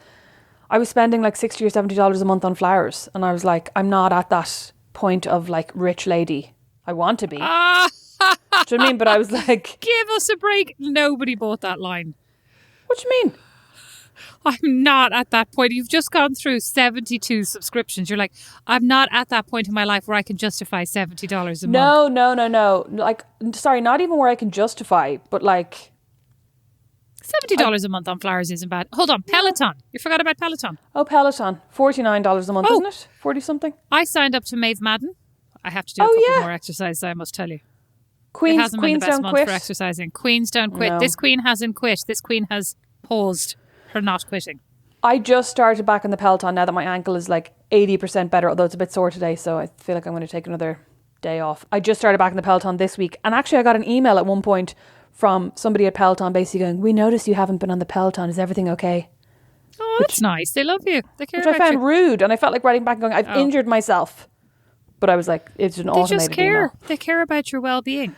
I was spending like $60 or $70 a month on flowers. And I was like, I'm not at that point of like rich lady. I want to be. Ah, Do you know what I mean? But I was like, give us a break. Nobody bought that line. what do you mean? I'm not at that point. You've just gone through 72 subscriptions. You're like, I'm not at that point in my life where I can justify $70 a month. No. Like, sorry, not even where I can justify, but like... $70 a month on flowers isn't bad. Hold on, Peloton. You forgot about Peloton. Oh, Peloton. $49 a month, isn't it? 40 something. I signed up to Maeve Madden. I have to do a couple more exercises, I must tell you. It hasn't been the best month for exercising. Queens don't quit. No. This queen hasn't quit. This queen has paused her not quitting. I just started back in the Peloton now that my ankle is like 80% better, although it's a bit sore today, so I feel like I'm going to take another day off. I just started back in the Peloton this week, and actually I got an email at one point from somebody at Peloton basically going, we noticed you haven't been on the Peloton. Is everything okay? Oh, that's nice. They love you. They care Which about I found you. rude, and I felt like writing back and going, I've injured myself. But I was like, it's an automated They just care. email. They care about your well-being.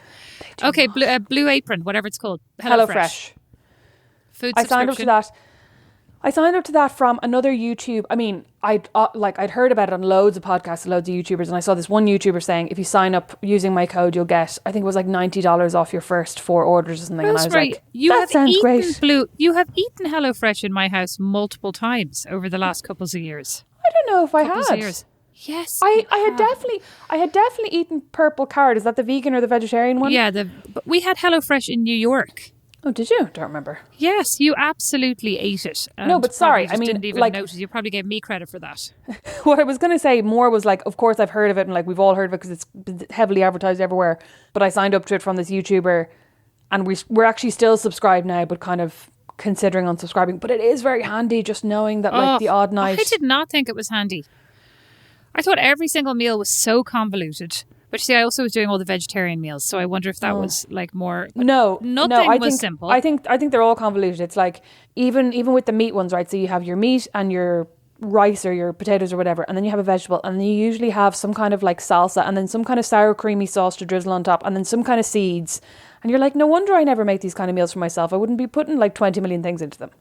Okay, Blue Apron, whatever it's called. HelloFresh. Food I signed up to subscription. that. I signed up to that from another YouTube. I mean, I'd heard about it on loads of podcasts, loads of YouTubers, and I saw this one YouTuber saying if you sign up using my code, you'll get, I think it was like $90 off your first 4 orders or something. And I was Rosemary, like, you that have sounds eaten great. You have eaten HelloFresh in my house multiple times over the last couples of years. I don't know if I Couples of had. years. Yes, I you had definitely eaten purple carrot. Is that the vegan or the vegetarian one? Yeah, but we had HelloFresh in New York. Oh, did you? Don't remember. Yes, you absolutely ate it. No, but sorry, probably just I mean, didn't even like- notice. You probably gave me credit for that. What I was going to say more was like, of course I've heard of it and like we've all heard of it because it's heavily advertised everywhere. But I signed up to it from this YouTuber and we're actually still subscribed now, but kind of considering unsubscribing. But it is very handy just knowing that like the odd night. I did not think it was handy. I thought every single meal was so convoluted. But you see, I also was doing all the vegetarian meals, so I wonder if that was like more. Nothing I was simple. I think they're all convoluted. It's like even with the meat ones, right? So you have your meat and your rice or your potatoes or whatever, and then you have a vegetable, and then you usually have some kind of like salsa, and then some kind of sour creamy sauce to drizzle on top, and then some kind of seeds. And you're like, no wonder I never make these kind of meals for myself. I wouldn't be putting like 20 million things into them.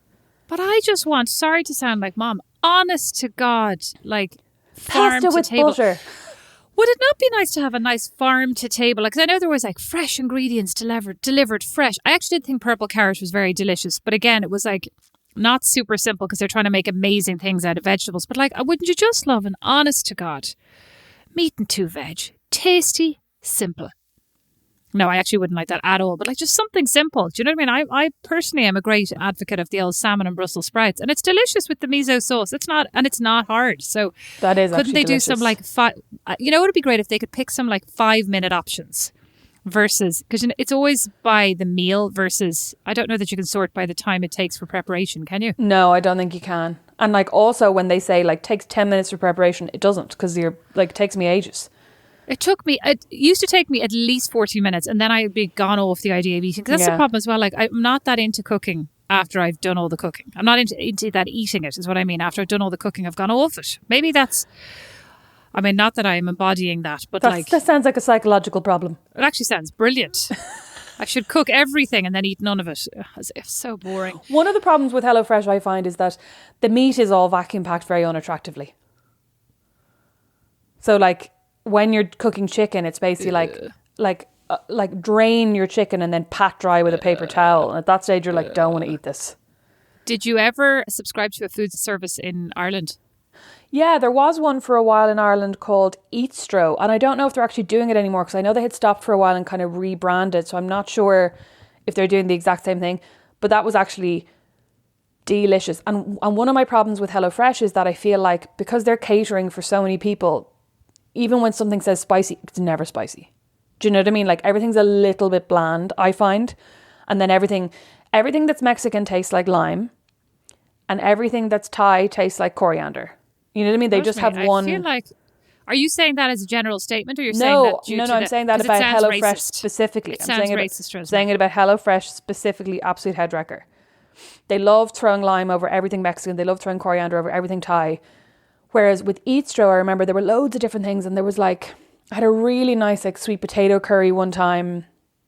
But I just want, sorry to sound like mom, honest to God, like farm Pasta to with table. butter. Would it not be nice to have a nice farm to table? Because I know there was like fresh ingredients delivered fresh. I actually did think purple carrot was very delicious. But again, it was like not super simple because they're trying to make amazing things out of vegetables. But like, wouldn't you just love an honest to God meat and 2 veg? Tasty, simple. No, I actually wouldn't like that at all. But like just something simple. Do you know what I mean? I personally am a great advocate of the old salmon and Brussels sprouts. And it's delicious with the miso sauce. It's not hard. So That is couldn't actually they do delicious. some like you know, it would be great if they could pick some like 5-minute options versus, because you know, it's always by the meal versus, I don't know that you can sort by the time it takes for preparation, can you? No, I don't think you can. And like also when they say like takes 10 minutes for preparation, it doesn't because you're like takes me ages. It used to take me at least 40 minutes and then I'd be gone off the idea of eating. Because that's the problem as well. Like I'm not that into cooking after I've done all the cooking. I'm not into that eating it is what I mean. After I've done all the cooking, I've gone off it. Maybe that's, I mean, not that I'm embodying that, but That sounds like a psychological problem. it actually sounds brilliant. I should cook everything and then eat none of it. As if so boring. One of the problems with HelloFresh I find is that the meat is all vacuum packed very unattractively. So like when you're cooking chicken, it's basically like drain your chicken and then pat dry with a paper towel. And at that stage, you're like, don't want to eat this. Did you ever subscribe to a food service in Ireland? Yeah, there was one for a while in Ireland called Eatstro. And I don't know if they're actually doing it anymore because I know they had stopped for a while and kind of rebranded. So I'm not sure if they're doing the exact same thing. But that was actually delicious. And one of my problems with HelloFresh is that I feel like because they're catering for so many people, even when something says spicy, it's never spicy. Do you know what I mean? Like everything's a little bit bland, I find. And then everything that's Mexican tastes like lime. And everything that's Thai tastes like coriander. You know what I mean? They just have one. I feel like, are you saying that as a general statement or you're saying No, that no, I'm saying that about HelloFresh racist. specifically. It sounds racist, I'm saying it about HelloFresh specifically, absolute headwrecker. They love throwing lime over everything Mexican. They love throwing coriander over everything Thai. Whereas with Eatstro, I remember there were loads of different things. And there was like, I had a really nice like sweet potato curry one time.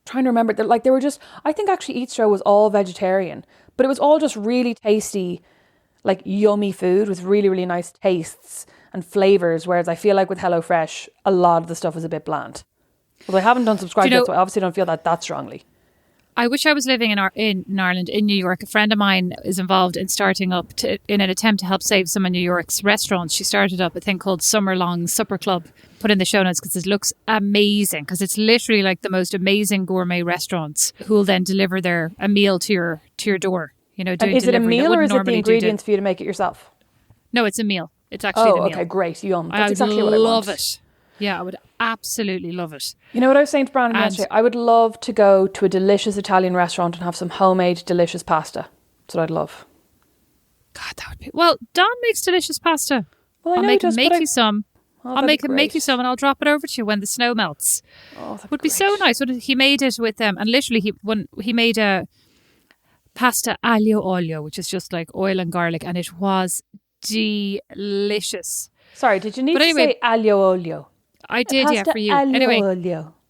trying to remember. Like they were just, I think actually Eatstro was all vegetarian, but it was all just really tasty, like yummy food with really, really nice tastes and flavors. Whereas I feel like with HelloFresh, a lot of the stuff is a bit bland. But I haven't done subscribe yet, so I obviously don't feel that strongly. I wish I was living in Ireland, in New York. A friend of mine is involved in starting up in an attempt to help save some of New York's restaurants. She started up a thing called Summer Long Supper Club. Put in the show notes because it looks amazing. Because it's literally like the most amazing gourmet restaurants who will then deliver a meal to your door. You know, doing and is it a meal or is it the ingredients for you to make it yourself? No, it's a meal. It's actually the meal. Okay, great, yum. That's exactly what I want. I would love it. Yeah, I would absolutely love it. You know what I was saying to Brandon yesterday? I would love to go to a delicious Italian restaurant and have some homemade delicious pasta. That's what I'd love. God, that would be... Well, Don makes delicious pasta. Well, I'll make him make you some. I'll make him make you some and I'll drop it over to you when the snow melts. Oh, that would be so nice. He made it with them, and literally he made a pasta aglio olio, which is just like oil and garlic, and it was delicious. Sorry, did you need to say aglio olio? I did, yeah, for you. Anyway,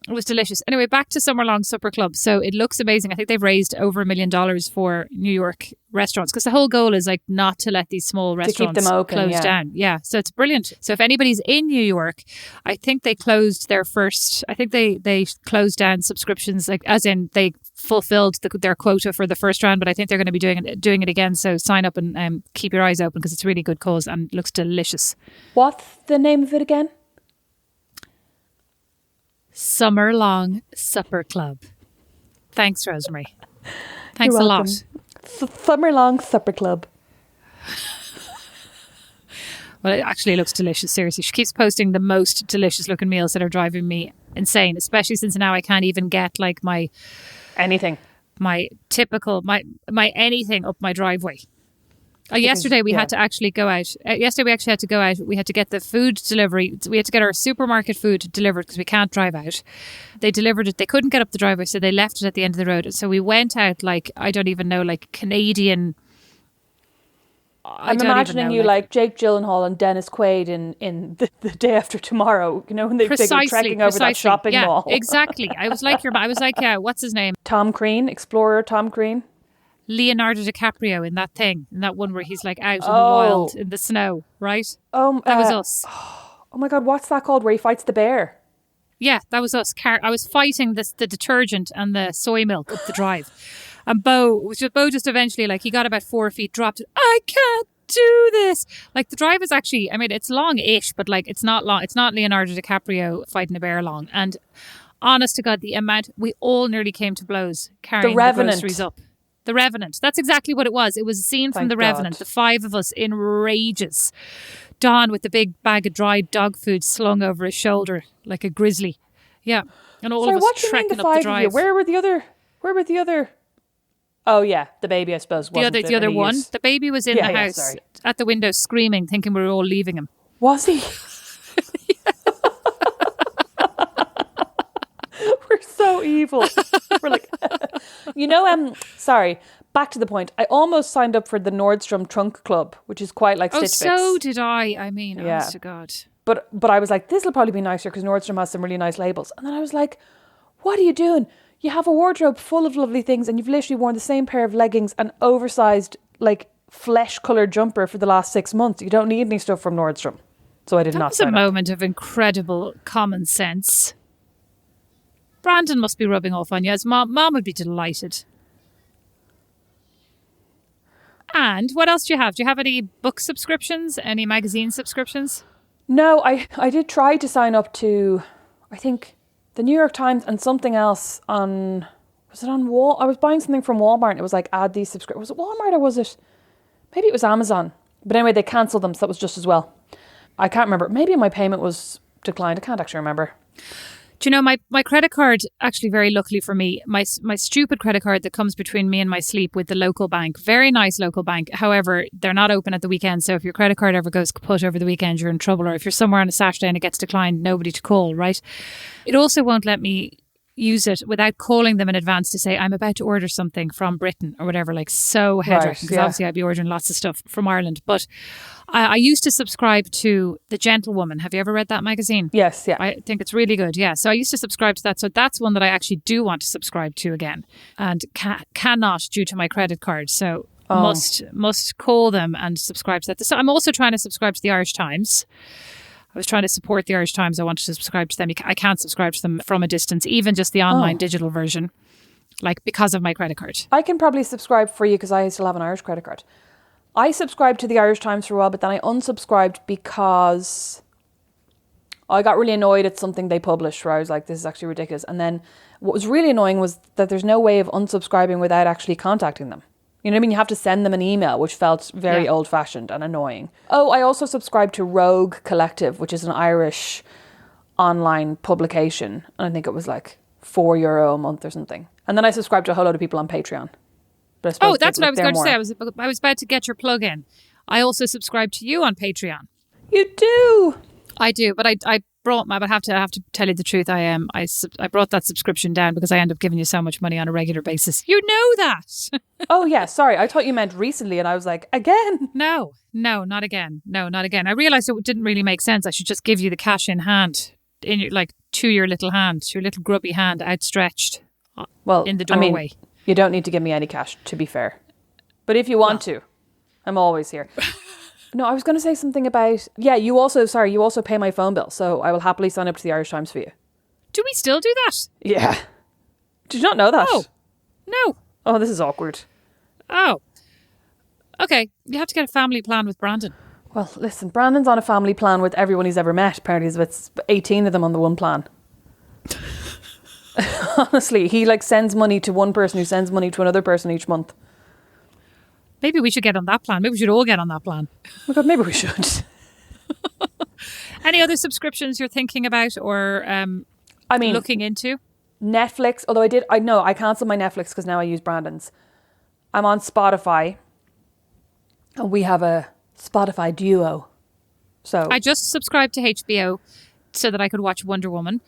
it was delicious. Anyway, back to Summer Long Supper Club. So it looks amazing. I think they've raised over $1 million for New York restaurants, because the whole goal is like not to let these small restaurants close down. Yeah, so it's brilliant. So if anybody's in New York, I think they closed their first. I think they closed down subscriptions, like as in they fulfilled their quota for the first round, but I think they're going to be doing it again. So sign up and keep your eyes open because it's a really good cause and looks delicious. What's the name of it again? Summer Long Supper Club. Thanks, Rosemary. Thanks a lot. Summer Long Supper Club. Well, it actually looks delicious. Seriously, she keeps posting the most delicious looking meals that are driving me insane, especially since now I can't even get like my anything up my driveway. Yesterday we had to actually go out. Yesterday we actually had to go out. We had to get the food delivery. We had to get our supermarket food delivered because we can't drive out. They delivered it. They couldn't get up the driveway, so they left it at the end of the road. So we went out like, I don't even know, like Canadian. I'm imagining you like Jake Gyllenhaal and Dennis Quaid in the Day After Tomorrow. You know, when they go trekking over that shopping mall. Exactly. I was like what's his name? Tom Crean, explorer Tom Crean. Leonardo DiCaprio in that one where he's like out in the wild in the snow, right? That was us. Oh my God, what's that called? Where he fights the bear? Yeah, that was us. I was fighting the detergent and the soy milk up the drive, and Bo just eventually, like, he got about 4 feet, dropped it. I can't do this. Like, the drive is actually, I mean, it's long-ish, but like it's not long. It's not Leonardo DiCaprio fighting a bear long. And honest to God, the amount we all nearly came to blows carrying the groceries up. The Revenant. That's exactly what it was. It was a scene from The Revenant. The 5 of us in rages. Don with the big bag of dried dog food slung over his shoulder like a grizzly. Yeah. And all of us trekking up the drive. Where were the other? Oh yeah, the baby, I suppose. The other one. The baby was in the house at the window screaming, thinking we were all leaving him. Was he? We're so evil. We're like, sorry, back to the point. I almost signed up for the Nordstrom Trunk Club, which is quite like Stitch Fix. So did I. I mean, honest to God. But I was like, this will probably be nicer because Nordstrom has some really nice labels. And then I was like, what are you doing? You have a wardrobe full of lovely things and you've literally worn the same pair of leggings and oversized, like, flesh-coloured jumper for the last 6 months. You don't need any stuff from Nordstrom. So I did not sign up. That was a moment of incredible common sense. Brandon must be rubbing off on you. As mom would be delighted. And what else do you have? Do you have any book subscriptions? Any magazine subscriptions? No, I did try to sign up to, I think, the New York Times and something else on, was it on I was buying something from Walmart and it was like, add these subscriptions. Was it Walmart or was it? Maybe it was Amazon. But anyway, they cancelled them, so that was just as well. I can't remember. Maybe my payment was declined. I can't actually remember. Do you know, my credit card, actually very luckily for me, my stupid credit card that comes between me and my sleep with the local bank, very nice local bank. However, they're not open at the weekend. So if your credit card ever goes kaput over the weekend, you're in trouble. Or if you're somewhere on a Saturday and it gets declined, nobody to call, right? It also won't let me use it without calling them in advance to say, I'm about to order something from Britain or whatever, like so head-wrecking, because obviously I'd be ordering lots of stuff from Ireland. But I used to subscribe to The Gentlewoman. Have you ever read that magazine? Yes, yeah. I think it's really good, yeah. So I used to subscribe to that. So that's one that I actually do want to subscribe to again, and cannot due to my credit card. So must call them and subscribe to that. So I'm also trying to subscribe to the Irish Times. I was trying to support the Irish Times. I wanted to subscribe to them. I can't subscribe to them from a distance, even just the online digital version, like because of my credit card. I can probably subscribe for you because I still have an Irish credit card. I subscribed to the Irish Times for a while, but then I unsubscribed because I got really annoyed at something they published where I was like, this is actually ridiculous. And then what was really annoying was that there's no way of unsubscribing without actually contacting them. You know what I mean? You have to send them an email, which felt very old-fashioned and annoying. Oh, I also subscribed to Rogue Collective, which is an Irish online publication. And I think it was like €4 a month or something. And then I subscribed to a whole lot of people on Patreon. But I that's what I was going to say. I was about to get your plug in. I also subscribe to you on Patreon. You do? I do, but I brought my. But I have to tell you the truth. I brought that subscription down because I end up giving you so much money on a regular basis. You know that. Oh yeah, sorry. I thought you meant recently, and I was like, again? No, not again. No, not again. I realised it didn't really make sense. I should just give you the cash in hand, to your little hand, your little grubby hand outstretched. Well, in the doorway. I mean, you don't need to give me any cash, to be fair. But if you want to, I'm always here. No, I was going to say something about... Yeah, you also pay my phone bill, so I will happily sign up to the Irish Times for you. Do we still do that? Yeah. Did you not know that? No. Oh, this is awkward. Oh. Okay, you have to get a family plan with Brandon. Well, listen, Brandon's on a family plan with everyone he's ever met. Apparently there's 18 of them on the one plan. Honestly, he sends money to one person who sends money to another person each month. Maybe we should get on that plan. Maybe we should all get on that plan. Oh my God, maybe we should. Any other subscriptions you're thinking about or looking into? Netflix, although I cancelled my Netflix because now I use Brandon's. I'm on Spotify. And we have a Spotify duo. So I just subscribed to HBO so that I could watch Wonder Woman.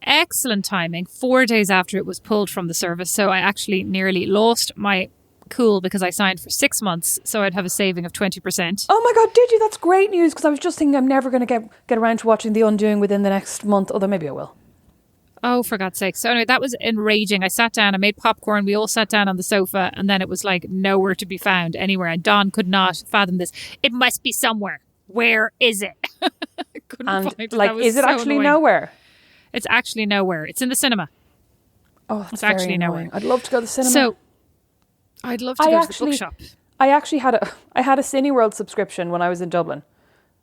Excellent timing. 4 days after it was pulled from the service. So I actually nearly lost my cool because I signed for 6 months. So I'd have a saving of 20%. Oh my God, did you? That's great news because I was just thinking I'm never going to get around to watching The Undoing within the next month. Although maybe I will. Oh, for God's sake. So anyway, that was enraging. I sat down, I made popcorn. We all sat down on the sofa and then it was like nowhere to be found anywhere. And Don could not fathom this. It must be somewhere. Where is it? Couldn't find it. Is it actually nowhere? It's actually nowhere. It's in the cinema. Oh, that's actually nowhere. I'd love to go to the cinema. So, I'd love to go to the bookshop. I actually had a Cineworld subscription when I was in Dublin.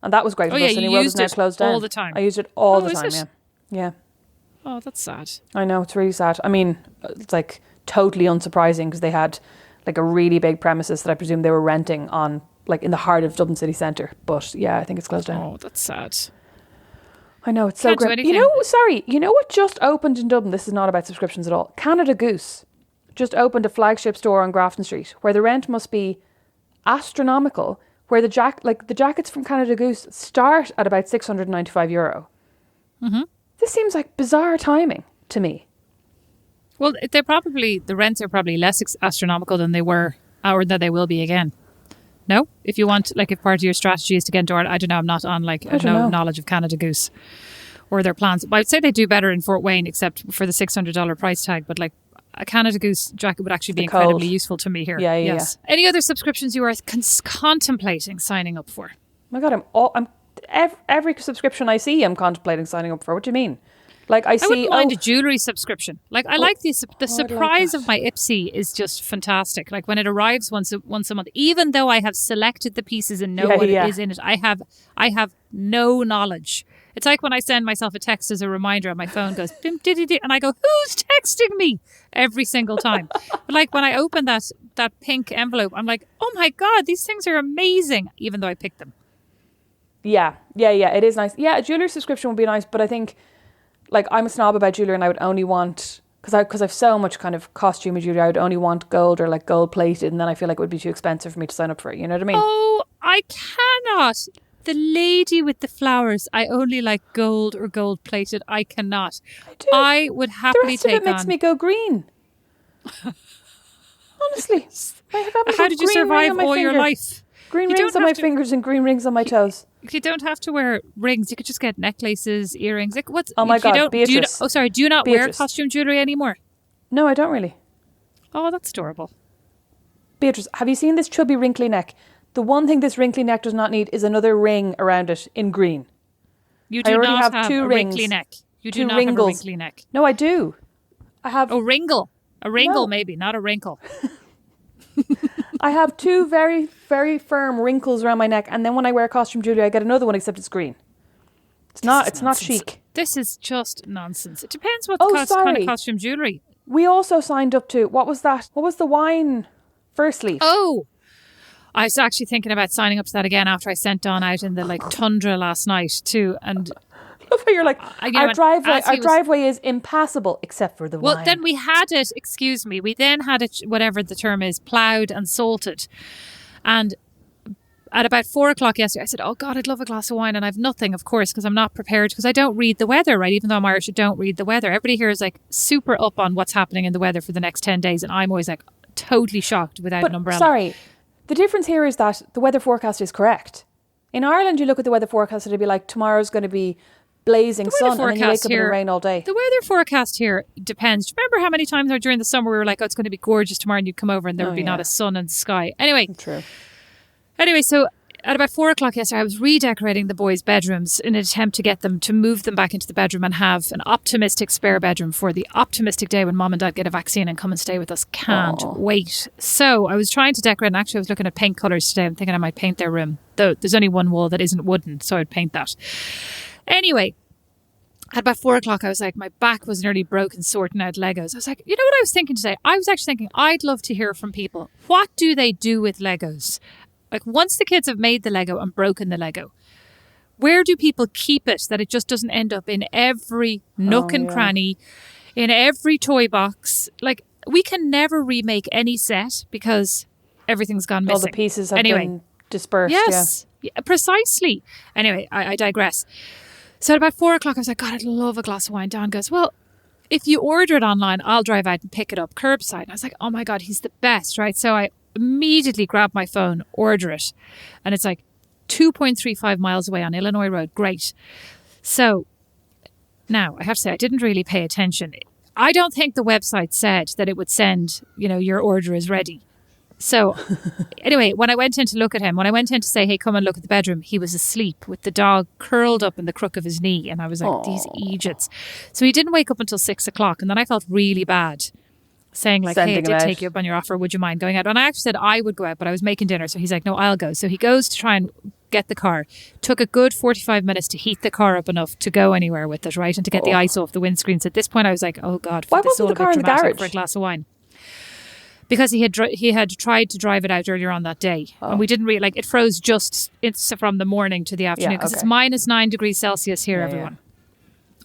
And that was great. Oh yeah, Cineworld you used is now it closed down. all the time. I used it all the time, yeah. Oh, that's sad. I know, it's really sad. I mean, it's totally unsurprising because they had a really big premises that I presume they were renting on in the heart of Dublin city centre. But yeah, I think it's closed down. Oh, that's sad. I know, it's so great. You know what just opened in Dublin? This is not about subscriptions at all. Canada Goose just opened a flagship store on Grafton Street where the rent must be astronomical, where the jackets from Canada Goose start at about €695. Mm-hmm. This seems like bizarre timing to me. Well, the rents are probably less astronomical than they were or that they will be again. No? If you want, if part of your strategy is to get into I don't know, I'm not on, I have no knowledge of Canada Goose or their plans. But I'd say they do better in Fort Wayne, except for the $600 price tag. But a Canada Goose jacket would actually be incredibly useful to me here. Yeah. Any other subscriptions you are contemplating signing up for? Oh my God, every subscription I see, I'm contemplating signing up for. What do you mean? I wouldn't mind a jewellery subscription. I like the surprise of my Ipsy is just fantastic. When it arrives once a month, even though I have selected the pieces and know what it is in it, I have no knowledge. It's like when I send myself a text as a reminder and my phone goes, and I go, who's texting me? Every single time. But when I open that pink envelope, I'm like, oh my God, these things are amazing, even though I picked them. Yeah, it is nice. Yeah, a jewellery subscription would be nice, but I think I'm a snob about jewellery and I would only want, because I've so much kind of costume jewellery, I would only want gold or gold plated, and then I feel like it would be too expensive for me to sign up for it. You know what I mean? Oh, I cannot The lady with the flowers. I only like gold or gold plated. I cannot. I do. I would The happily rest of take it makes on. me go green. Honestly. I have a How did you green ring survive on my all your finger. life? Green You rings don't on my have to- fingers and green rings on my toes. You don't have to wear rings. You could just get necklaces, earrings. Like what's? Oh my you God, don't, Beatrice. Do you not wear Beatrice. costume jewelry anymore? No, I don't really. Oh, that's adorable. Beatrice, have you seen this chubby wrinkly neck? The one thing this wrinkly neck does not need is another ring around it in green. You I do already not have two a rings, wrinkly neck. You do two not have a wrinkles. wrinkly neck. No, I do. I have. A wrinkle. A wrinkle, No. maybe, not a wrinkle. I have two very, very firm wrinkles around my neck, and then when I wear costume jewelry, I get another one, except it's green. It's not. It's not chic. This is just nonsense. It depends what Oh, kind of sorry. costume jewelry. We also signed up to what was that? What was the wine first leaf? Oh, I was actually thinking about signing up to that again after I sent Dawn out in the tundra last night too. And Love how you're like, you know, our and driveway. as he Our was- driveway is impassable except for the well, wine. then we had it. Excuse me. We then had it, whatever the term is, ploughed and salted. And at about 4:00 yesterday, I said, "Oh God, I'd love a glass of wine," and I've nothing, of course, because I'm not prepared because I don't read the weather, right? Even though I'm Irish, I don't read the weather. Everybody here is like super up on what's happening in the weather for the next 10 days, and I'm always like totally shocked without an umbrella. Sorry, the difference here is that the weather forecast is correct. In Ireland, you look at the weather forecast and it'd be like tomorrow's going to be blazing sun, and then you wake up and it'll rain all day. The weather forecast here depends. Do you remember how many times during the summer we were like, "Oh, it's going to be gorgeous tomorrow," and you'd come over and there would be not a sun in the sky. Anyway, True. so at about 4:00 yesterday, I was redecorating the boys' bedrooms in an attempt to get them to move them back into the bedroom and have an optimistic spare bedroom for the optimistic day when Mom and Dad get a vaccine and come and stay with us. Can't wait. So I was trying to decorate, and actually I was looking at paint colours today. I'm thinking I might paint their room. Though there's only one wall that isn't wooden, so I'd paint that. Anyway, at about 4:00, I was like, my back was nearly broken sorting out Legos. I was like, you know what I was thinking today? I was actually thinking I'd love to hear from people. What do they do with Legos? Like once the kids have made the Lego and broken the Lego, where do people keep it that it just doesn't end up in every nook and cranny, in every toy box? Like we can never remake any set because everything's gone missing. All the pieces have been dispersed. Yes, yeah, precisely. Anyway, I digress. So at about 4:00, I was like, God, I'd love a glass of wine. Don goes, well, if you order it online, I'll drive out and pick it up curbside. And I was like, oh my God, he's the best, right? So I immediately grab my phone, order it. And it's like 2.35 miles away on Illinois Road. Great. So now I have to say, I didn't really pay attention. I don't think the website said that it would send, your order is ready. So anyway, when I went in to look at him, when I went in to say, hey, come and look at the bedroom, he was asleep with the dog curled up in the crook of his knee. And I was like, these Egypts. So he didn't wake up until 6:00. And then I felt really bad saying like, hey, I did take you up on your offer. Would you mind going out? And I actually said I would go out, but I was making dinner. So he's like, no, I'll go. So he goes to try and get the car. Took a good 45 minutes to heat the car up enough to go anywhere with it, right? And to get the ice off the windscreen. So at this point I was like, oh God, why this wasn't the car in the garage for a glass of wine? Because he had tried to drive it out earlier on that day. And we didn't really, it froze just from the morning to the afternoon because it's -9 degrees Celsius here, everyone.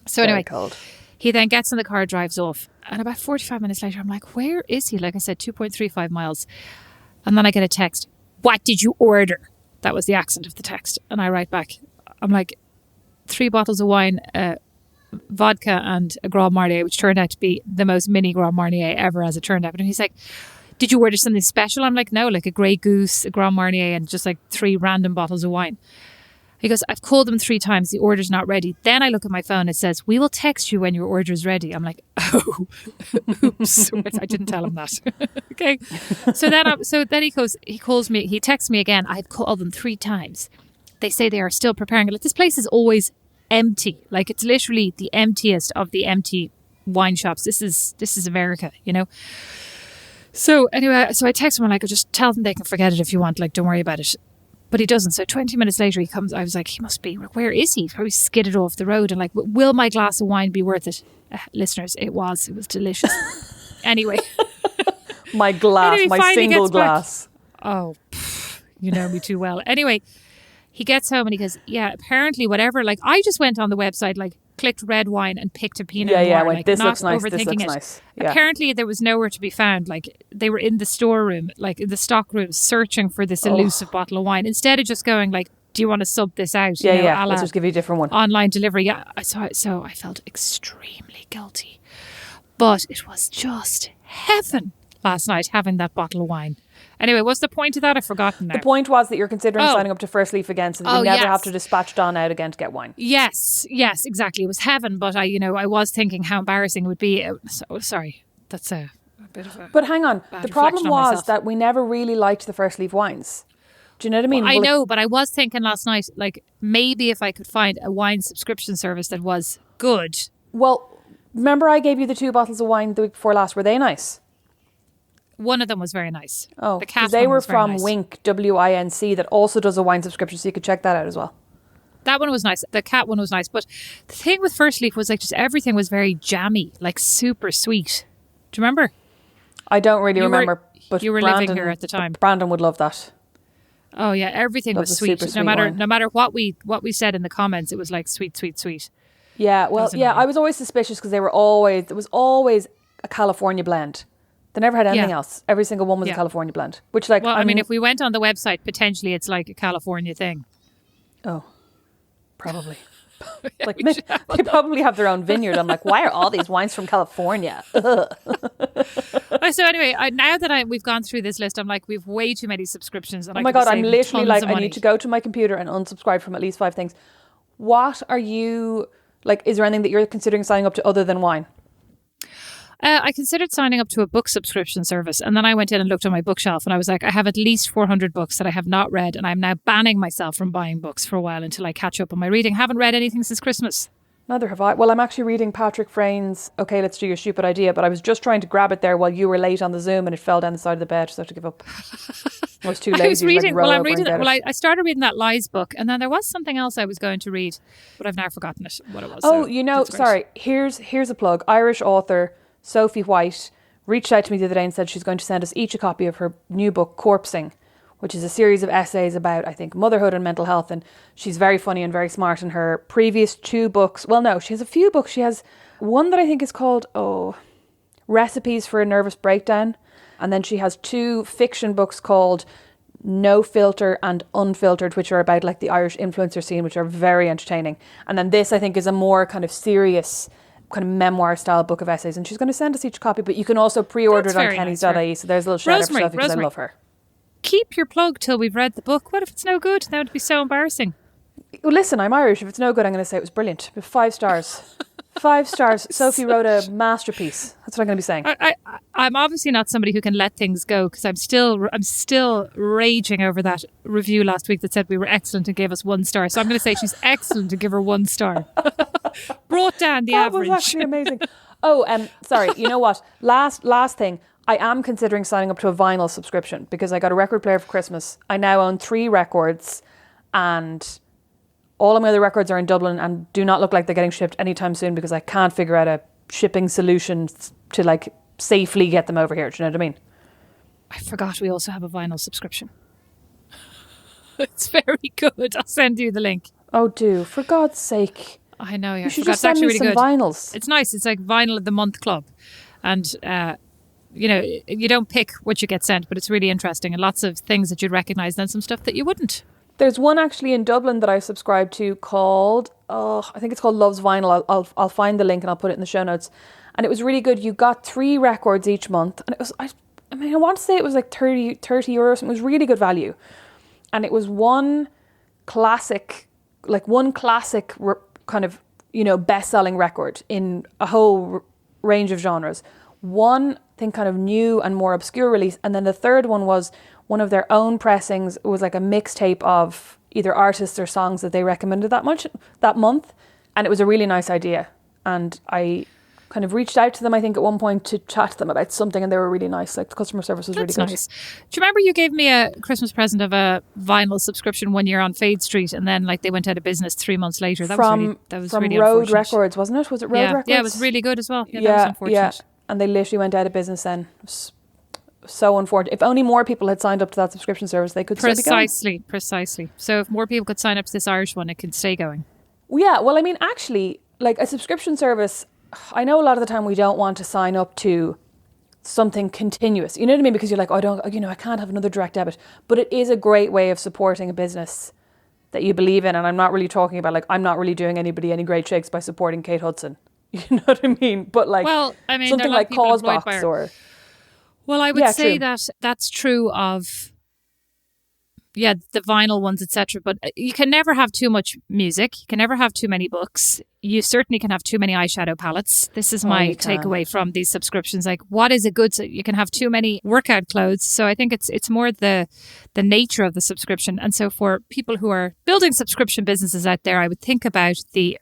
So Very anyway, cold. He then gets in the car, drives off. And about 45 minutes later, I'm like, where is he? Like I said, 2.35 miles. And then I get a text. What did you order? That was the accent of the text. And I write back, I'm like, 3 bottles of wine, vodka and a Grand Marnier, which turned out to be the most mini Grand Marnier ever, as it turned out. And he's like, did you order something special? I'm like, no, like a Grey Goose, a Grand Marnier, and just like 3 random bottles of wine. He goes, I've called them 3 times. The order's not ready. Then I look at my phone. It says, we will text you when your order is ready. I'm like, oh, oops. I didn't tell him that. Okay. So then he calls me. He texts me again. I've called them 3 times. They say they are still preparing. Like this place is always empty. Like it's literally the emptiest of the empty wine shops. This is America, So anyway, so I text him and I just tell them they can forget it if you want. Like, don't worry about it. But he doesn't. So 20 minutes later he comes. I was like, he must be. Where is he? He's probably skidded off the road. And like, will my glass of wine be worth it? Listeners, it was. It was delicious. Anyway. My glass, anyway, my single glass. Oh, you know me too well. Anyway, he gets home and he goes, yeah, apparently whatever. Like, I just went on the website, like, clicked red wine and picked a Pinot Noir. Yeah, like, this not looks nice, overthinking it. nice. Yeah. Apparently there was nowhere to be found. Like they were in the storeroom, like in the stock room, searching for this elusive bottle of wine. Instead of just going like, do you want to sub this out? Yeah, you know, yeah. a la Let's just give you a different one. online delivery. Yeah, so I felt extremely guilty. But it was just heaven last night having that bottle of wine. Anyway, what's the point of that? I've forgotten now. The point was that you're considering signing up to First Leaf again, so that you never have to dispatch Don out again to get wine. Yes, exactly. It was heaven, but I was thinking how embarrassing it would be. So sorry, that's a bit of a. But hang on, the problem was that we never really liked the First Leaf wines. Do you know what I mean? Well, I know, but I was thinking last night, like maybe if I could find a wine subscription service that was good. Well, remember I gave you the 2 bottles of wine the week before last. Were they nice? One of them was very nice. Oh, the cat they one were was very from nice. Wink, WINC, that also does a wine subscription, so you could check that out as well. That one was nice. The cat one was nice. But the thing with First Leaf was like just everything was very jammy, like super sweet. Do you remember? I don't really remember. But you were Brandon, living here at the time. Brandon would love that. Oh yeah, everything was sweet. Super sweet No matter what we said in the comments, it was like sweet, sweet, sweet. Yeah, well, yeah, I was always suspicious because there was always a California blend. They never had anything else. Every single one was a California blend. Which, like, well, I mean, if we went on the website, potentially it's like a California thing. Oh, probably. Like, they probably have their own vineyard. I'm like, why are all these wines from California? So anyway, now that we've gone through this list, I'm like, we've way too many subscriptions. And oh my God, I'm literally like, I need to go to my computer and unsubscribe from at least 5 things. What are you, like, is there anything that you're considering signing up to other than wine? I considered signing up to a book subscription service, and then I went in and looked on my bookshelf and I was like, I have at least 400 books that I have not read, and I'm now banning myself from buying books for a while until I catch up on my reading. Haven't read anything since Christmas. Neither have I. Well, I'm actually reading Patrick Frayn's Okay, Let's Do Your Stupid Idea, but I was just trying to grab it there while you were late on the Zoom and it fell down the side of the bed, so I had to give up. I was too lazy. I was reading, I started reading that Lies book, and then there was something else I was going to read, but I've now forgotten what it was. Oh, so sorry, here's a plug. Irish author Sophie White reached out to me the other day and said she's going to send us each a copy of her new book, Corpsing, which is a series of essays about, I think, motherhood and mental health. And she's very funny and very smart. And her previous 2 books, well, no, she has a few books. She has one that I think is called, Recipes for a Nervous Breakdown. And then she has 2 fiction books called No Filter and Unfiltered, which are about like the Irish influencer scene, which are very entertaining. And then this, I think, is a more kind of serious kind of memoir style book of essays, and she's going to send us each a copy, but you can also pre-order it on Kenny's.ie, so there's a little shout out for Sophie because I love her. Keep your plug till we've read the book. What if it's no good? That would be so embarrassing. Well, listen, I'm Irish. If it's no good, I'm going to say it was brilliant. 5 stars. 5 stars. Sophie wrote a masterpiece. That's what I'm going to be saying. I'm obviously not somebody who can let things go, because I'm still raging over that review last week that said we were excellent and gave us 1 star. So I'm going to say she's excellent and give her 1 star. Brought down the average. That was actually amazing. Oh, sorry. You know what? Last thing. I am considering signing up to a vinyl subscription because I got a record player for Christmas. I now own 3 records, and all of my other records are in Dublin and do not look like they're getting shipped anytime soon because I can't figure out a shipping solution to like safely get them over here. Do you know what I mean? I forgot we also have a vinyl subscription. It's very good. I'll send you the link. Oh, do. For God's sake. I know, yeah. You should just send me some vinyls. It's nice. It's like Vinyl of the Month Club. And, you don't pick what you get sent, but it's really interesting. And lots of things that you'd recognise and some stuff that you wouldn't. There's one actually in Dublin that I subscribe to called, I think it's called Love's Vinyl. I'll find the link and I'll put it in the show notes. And it was really good. You got 3 records each month. And it was, I want to say it was like 30 euros. It was really good value. And it was one classic kind of, best-selling record in a whole range of genres. One thing kind of new and more obscure release. And then the third one was one of their own pressings. It was like a mixtape of either artists or songs that they recommended that month. And it was a really nice idea. And I kind of reached out to them, I think, at one point to chat to them about something, and they were really nice. Like, the customer service was really good. Nice. Do you remember you gave me a Christmas present of a vinyl subscription one year on Fade Street, and then like they went out of business 3 months later? That was really Road Records, wasn't it? Was it Road Records? Yeah, it was really good as well. Yeah, that was unfortunate. Yeah. And they literally went out of business then. It was so unfortunate. If only more people had signed up to that subscription service, they could still be going. Precisely. So if more people could sign up to this Irish one, it could stay going. Yeah, well, I mean, actually, like a subscription service, I know a lot of the time we don't want to sign up to something continuous. You know what I mean? Because you're like, I can't have another direct debit. But it is a great way of supporting a business that you believe in. And I'm not really talking about like, I'm not really doing anybody any great shakes by supporting Kate Hudson. You know what I mean? But like, well, I mean, something like Causebox or... Well, I would Yeah, say true. that that's true of, the vinyl ones, etc. But you can never have too much music. You can never have too many books. You certainly can have too many eyeshadow palettes. This is my you can. takeaway from these subscriptions. Like, what is a good? So you can have too many workout clothes. So I think it's more the nature of the subscription. And so for people who are building subscription businesses out there, I would think about the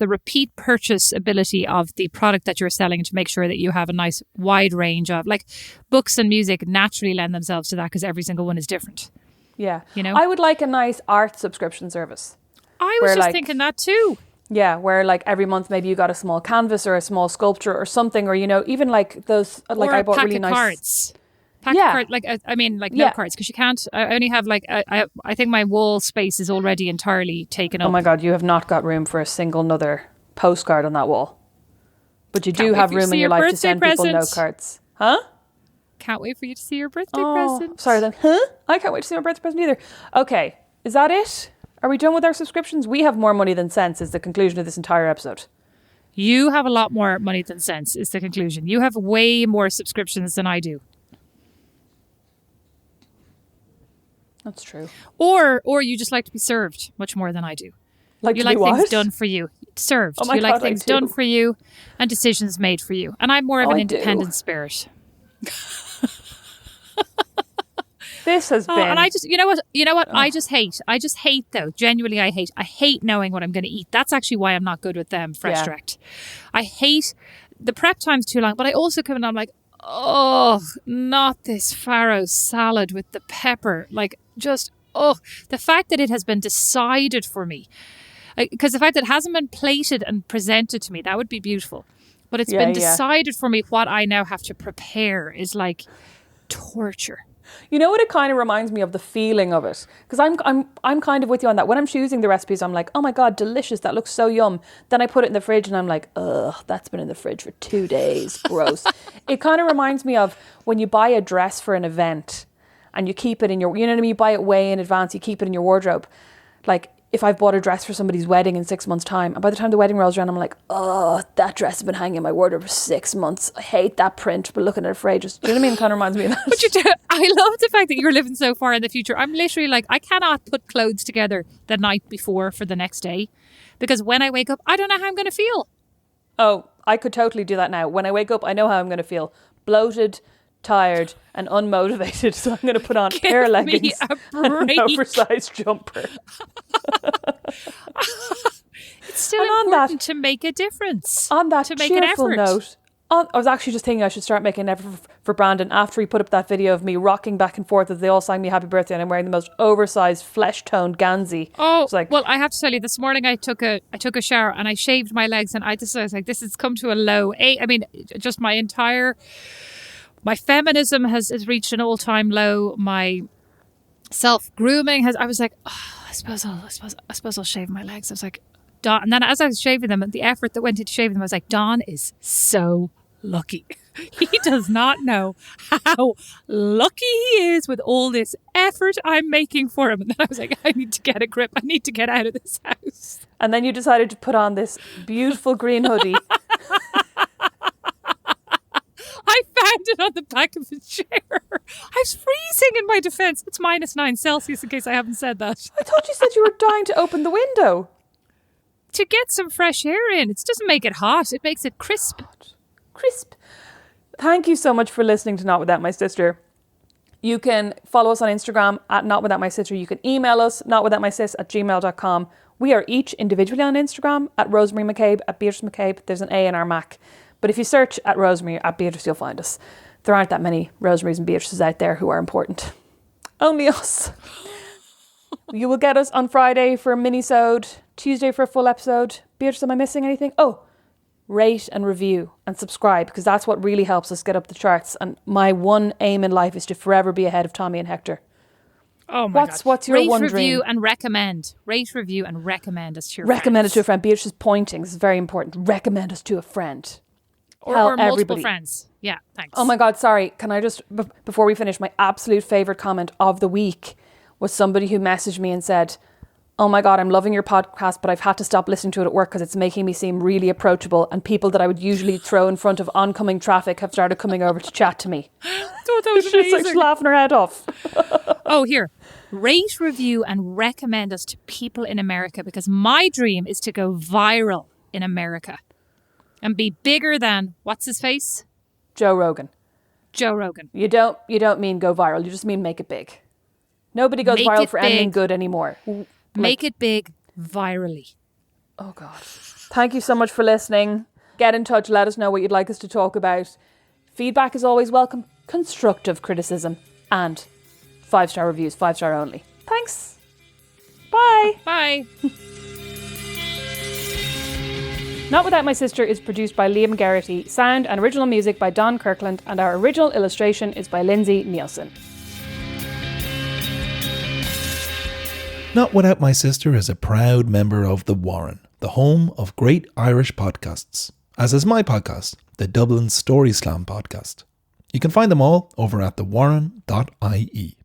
repeat purchase ability of the product that you're selling to make sure that you have a nice wide range of, like, books and music naturally lend themselves to that because every single one is different. Yeah. You know? I would like a nice art subscription service. I was just thinking that too. Yeah, where like every month maybe you got a small canvas or a small sculpture or something, or, you know, even like those, like Or I a bought pack really of nice cards. Pack Yeah. of cards, like, I mean, like Yeah. note cards, because you can't. I only have like I think my wall space is already entirely taken up. Oh my God, you have not got room for a single another postcard on that wall. But you do Can't wait have for you to room see in your your life to birthday send people present. note cards. Huh? Can't wait for you to see your birthday Oh, present. sorry then. Huh? I can't wait to see my birthday present either. Okay, is that it? Are we done with our subscriptions? We have more money than sense is the conclusion of this entire episode. You have a lot more money than sense, is the conclusion. You have way more subscriptions than I do. That's true. Or you just like to be served much more than I do. Like You to like be things what? done for you. Served. Oh my You like God, I things do. done for you and decisions made for you. And I'm more of Oh, an I do. independent spirit. This has Oh, been... and I just, you know what? I just hate though. Genuinely, I hate knowing what I'm going to eat. That's actually why I'm not good with Fresh Yeah. Direct. I hate the prep time's too long, but I also come in and I'm like, oh, not this farro salad with the pepper. Like, just, the fact that it has been decided for me. Because the fact that it hasn't been plated and presented to me, that would be beautiful. But it's been decided for me what I now have to prepare is like torture. You know what it kind of reminds me of, the feeling of it, because I'm kind of with you on that. When I'm choosing the recipes, I'm like, oh my God, delicious, that looks so yum. Then I put it in the fridge and I'm like, ugh, that's been in the fridge for 2 days, gross. It kind of reminds me of when you buy a dress for an event and you keep it in your, you know what I mean, you buy it way in advance, you keep it in your wardrobe. Like, if I've bought a dress for somebody's wedding in 6 months' time, and by the time the wedding rolls around, I'm like, oh, that dress has been hanging in my wardrobe for 6 months. I hate that print, but looking at it for ages. Do you know what I mean? It kind of reminds me of that. But you do. I love the fact that you're living so far in the future. I'm literally like, I cannot put clothes together the night before for the next day, because when I wake up, I don't know how I'm going to feel. Oh, I could totally do that now. When I wake up, I know how I'm going to feel. Bloated, tired, and unmotivated. So I'm going to put on a pair of leggings and an oversized jumper. It's still And on important that- to make a difference. On that to make an cheerful effort. note, I was actually just thinking I should start making an effort for Brandon after he put up that video of me rocking back and forth as they all sang me happy birthday and I'm wearing the most oversized flesh-toned Gansey. Oh, It's like, well, I have to tell you, this morning I took a shower and I shaved my legs, and I was like, this has come to a low. I mean, just my feminism has reached an all-time low. My self-grooming I was like, oh, I suppose I'll shave my legs. I was like, Don, and then as I was shaving them, and the effort that went into shaving them, I was like, Don is so lucky. He does not know how lucky he is with all this effort I'm making for him. And then I was like, I need to get a grip. I need to get out of this house. and then you decided to put on this beautiful green hoodie. I found it on the back of a chair. I was freezing in my defense. It's -9 Celsius, in case I haven't said that. I thought you said you were dying to open the window. To get some fresh air in. It doesn't make it hot. It makes it crisp. Crisp. Thank you so much for listening to Not Without My Sister. You can follow us on Instagram at Not Without My Sister. You can email us, notwithoutmysis@gmail.com. We are each individually on Instagram at Rosemary McCabe, at Beatrice McCabe. There's an A in our Mac. But if you search at Rosemary, at Beatrice, you'll find us. There aren't that many Rosemarys and Beatrices out there who are important. Only us. You will get us on Friday for a mini-sode, Tuesday for a full episode. Beatrice, am I missing anything? Oh, rate and review and subscribe, because that's what really helps us get up the charts. And my one aim in life is to forever be ahead of Tommy and Hector. Oh my God. What's your Rate, one review, dream? and recommend. Rate, review, and recommend us to your Recommend us friends. to a friend. Beatrice is pointing. This is very important. Recommend us to a friend. Or Tell multiple everybody. friends. Yeah, thanks. Oh my God, sorry. Can I just, before we finish, my absolute favourite comment of the week was somebody who messaged me and said, oh my God, I'm loving your podcast, but I've had to stop listening to it at work because it's making me seem really approachable, and people that I would usually throw in front of oncoming traffic have started coming over to chat to me. Oh, that was She's like, amazing. she's laughing her head off. Oh, here. Rate, review, and recommend us to people in America, because my dream is to go viral in America and be bigger than, what's his face? Joe Rogan. Joe Rogan. You don't mean go viral. You just mean make it big. Nobody goes Make viral it for anything big. good anymore. Make it big virally. Oh God. Thank you so much for listening. Get in touch. Let us know what you'd like us to talk about. Feedback is always welcome. Constructive criticism. And 5-star reviews. 5-star only. Thanks. Bye. Bye. Not Without My Sister is produced by Liam Garrity. Sound and original music by Don Kirkland. And our original illustration is by Lindsay Nielsen. Not Without My Sister is a proud member of The Warren, the home of great Irish podcasts, as is my podcast, the Dublin Story Slam podcast. You can find them all over at thewarren.ie.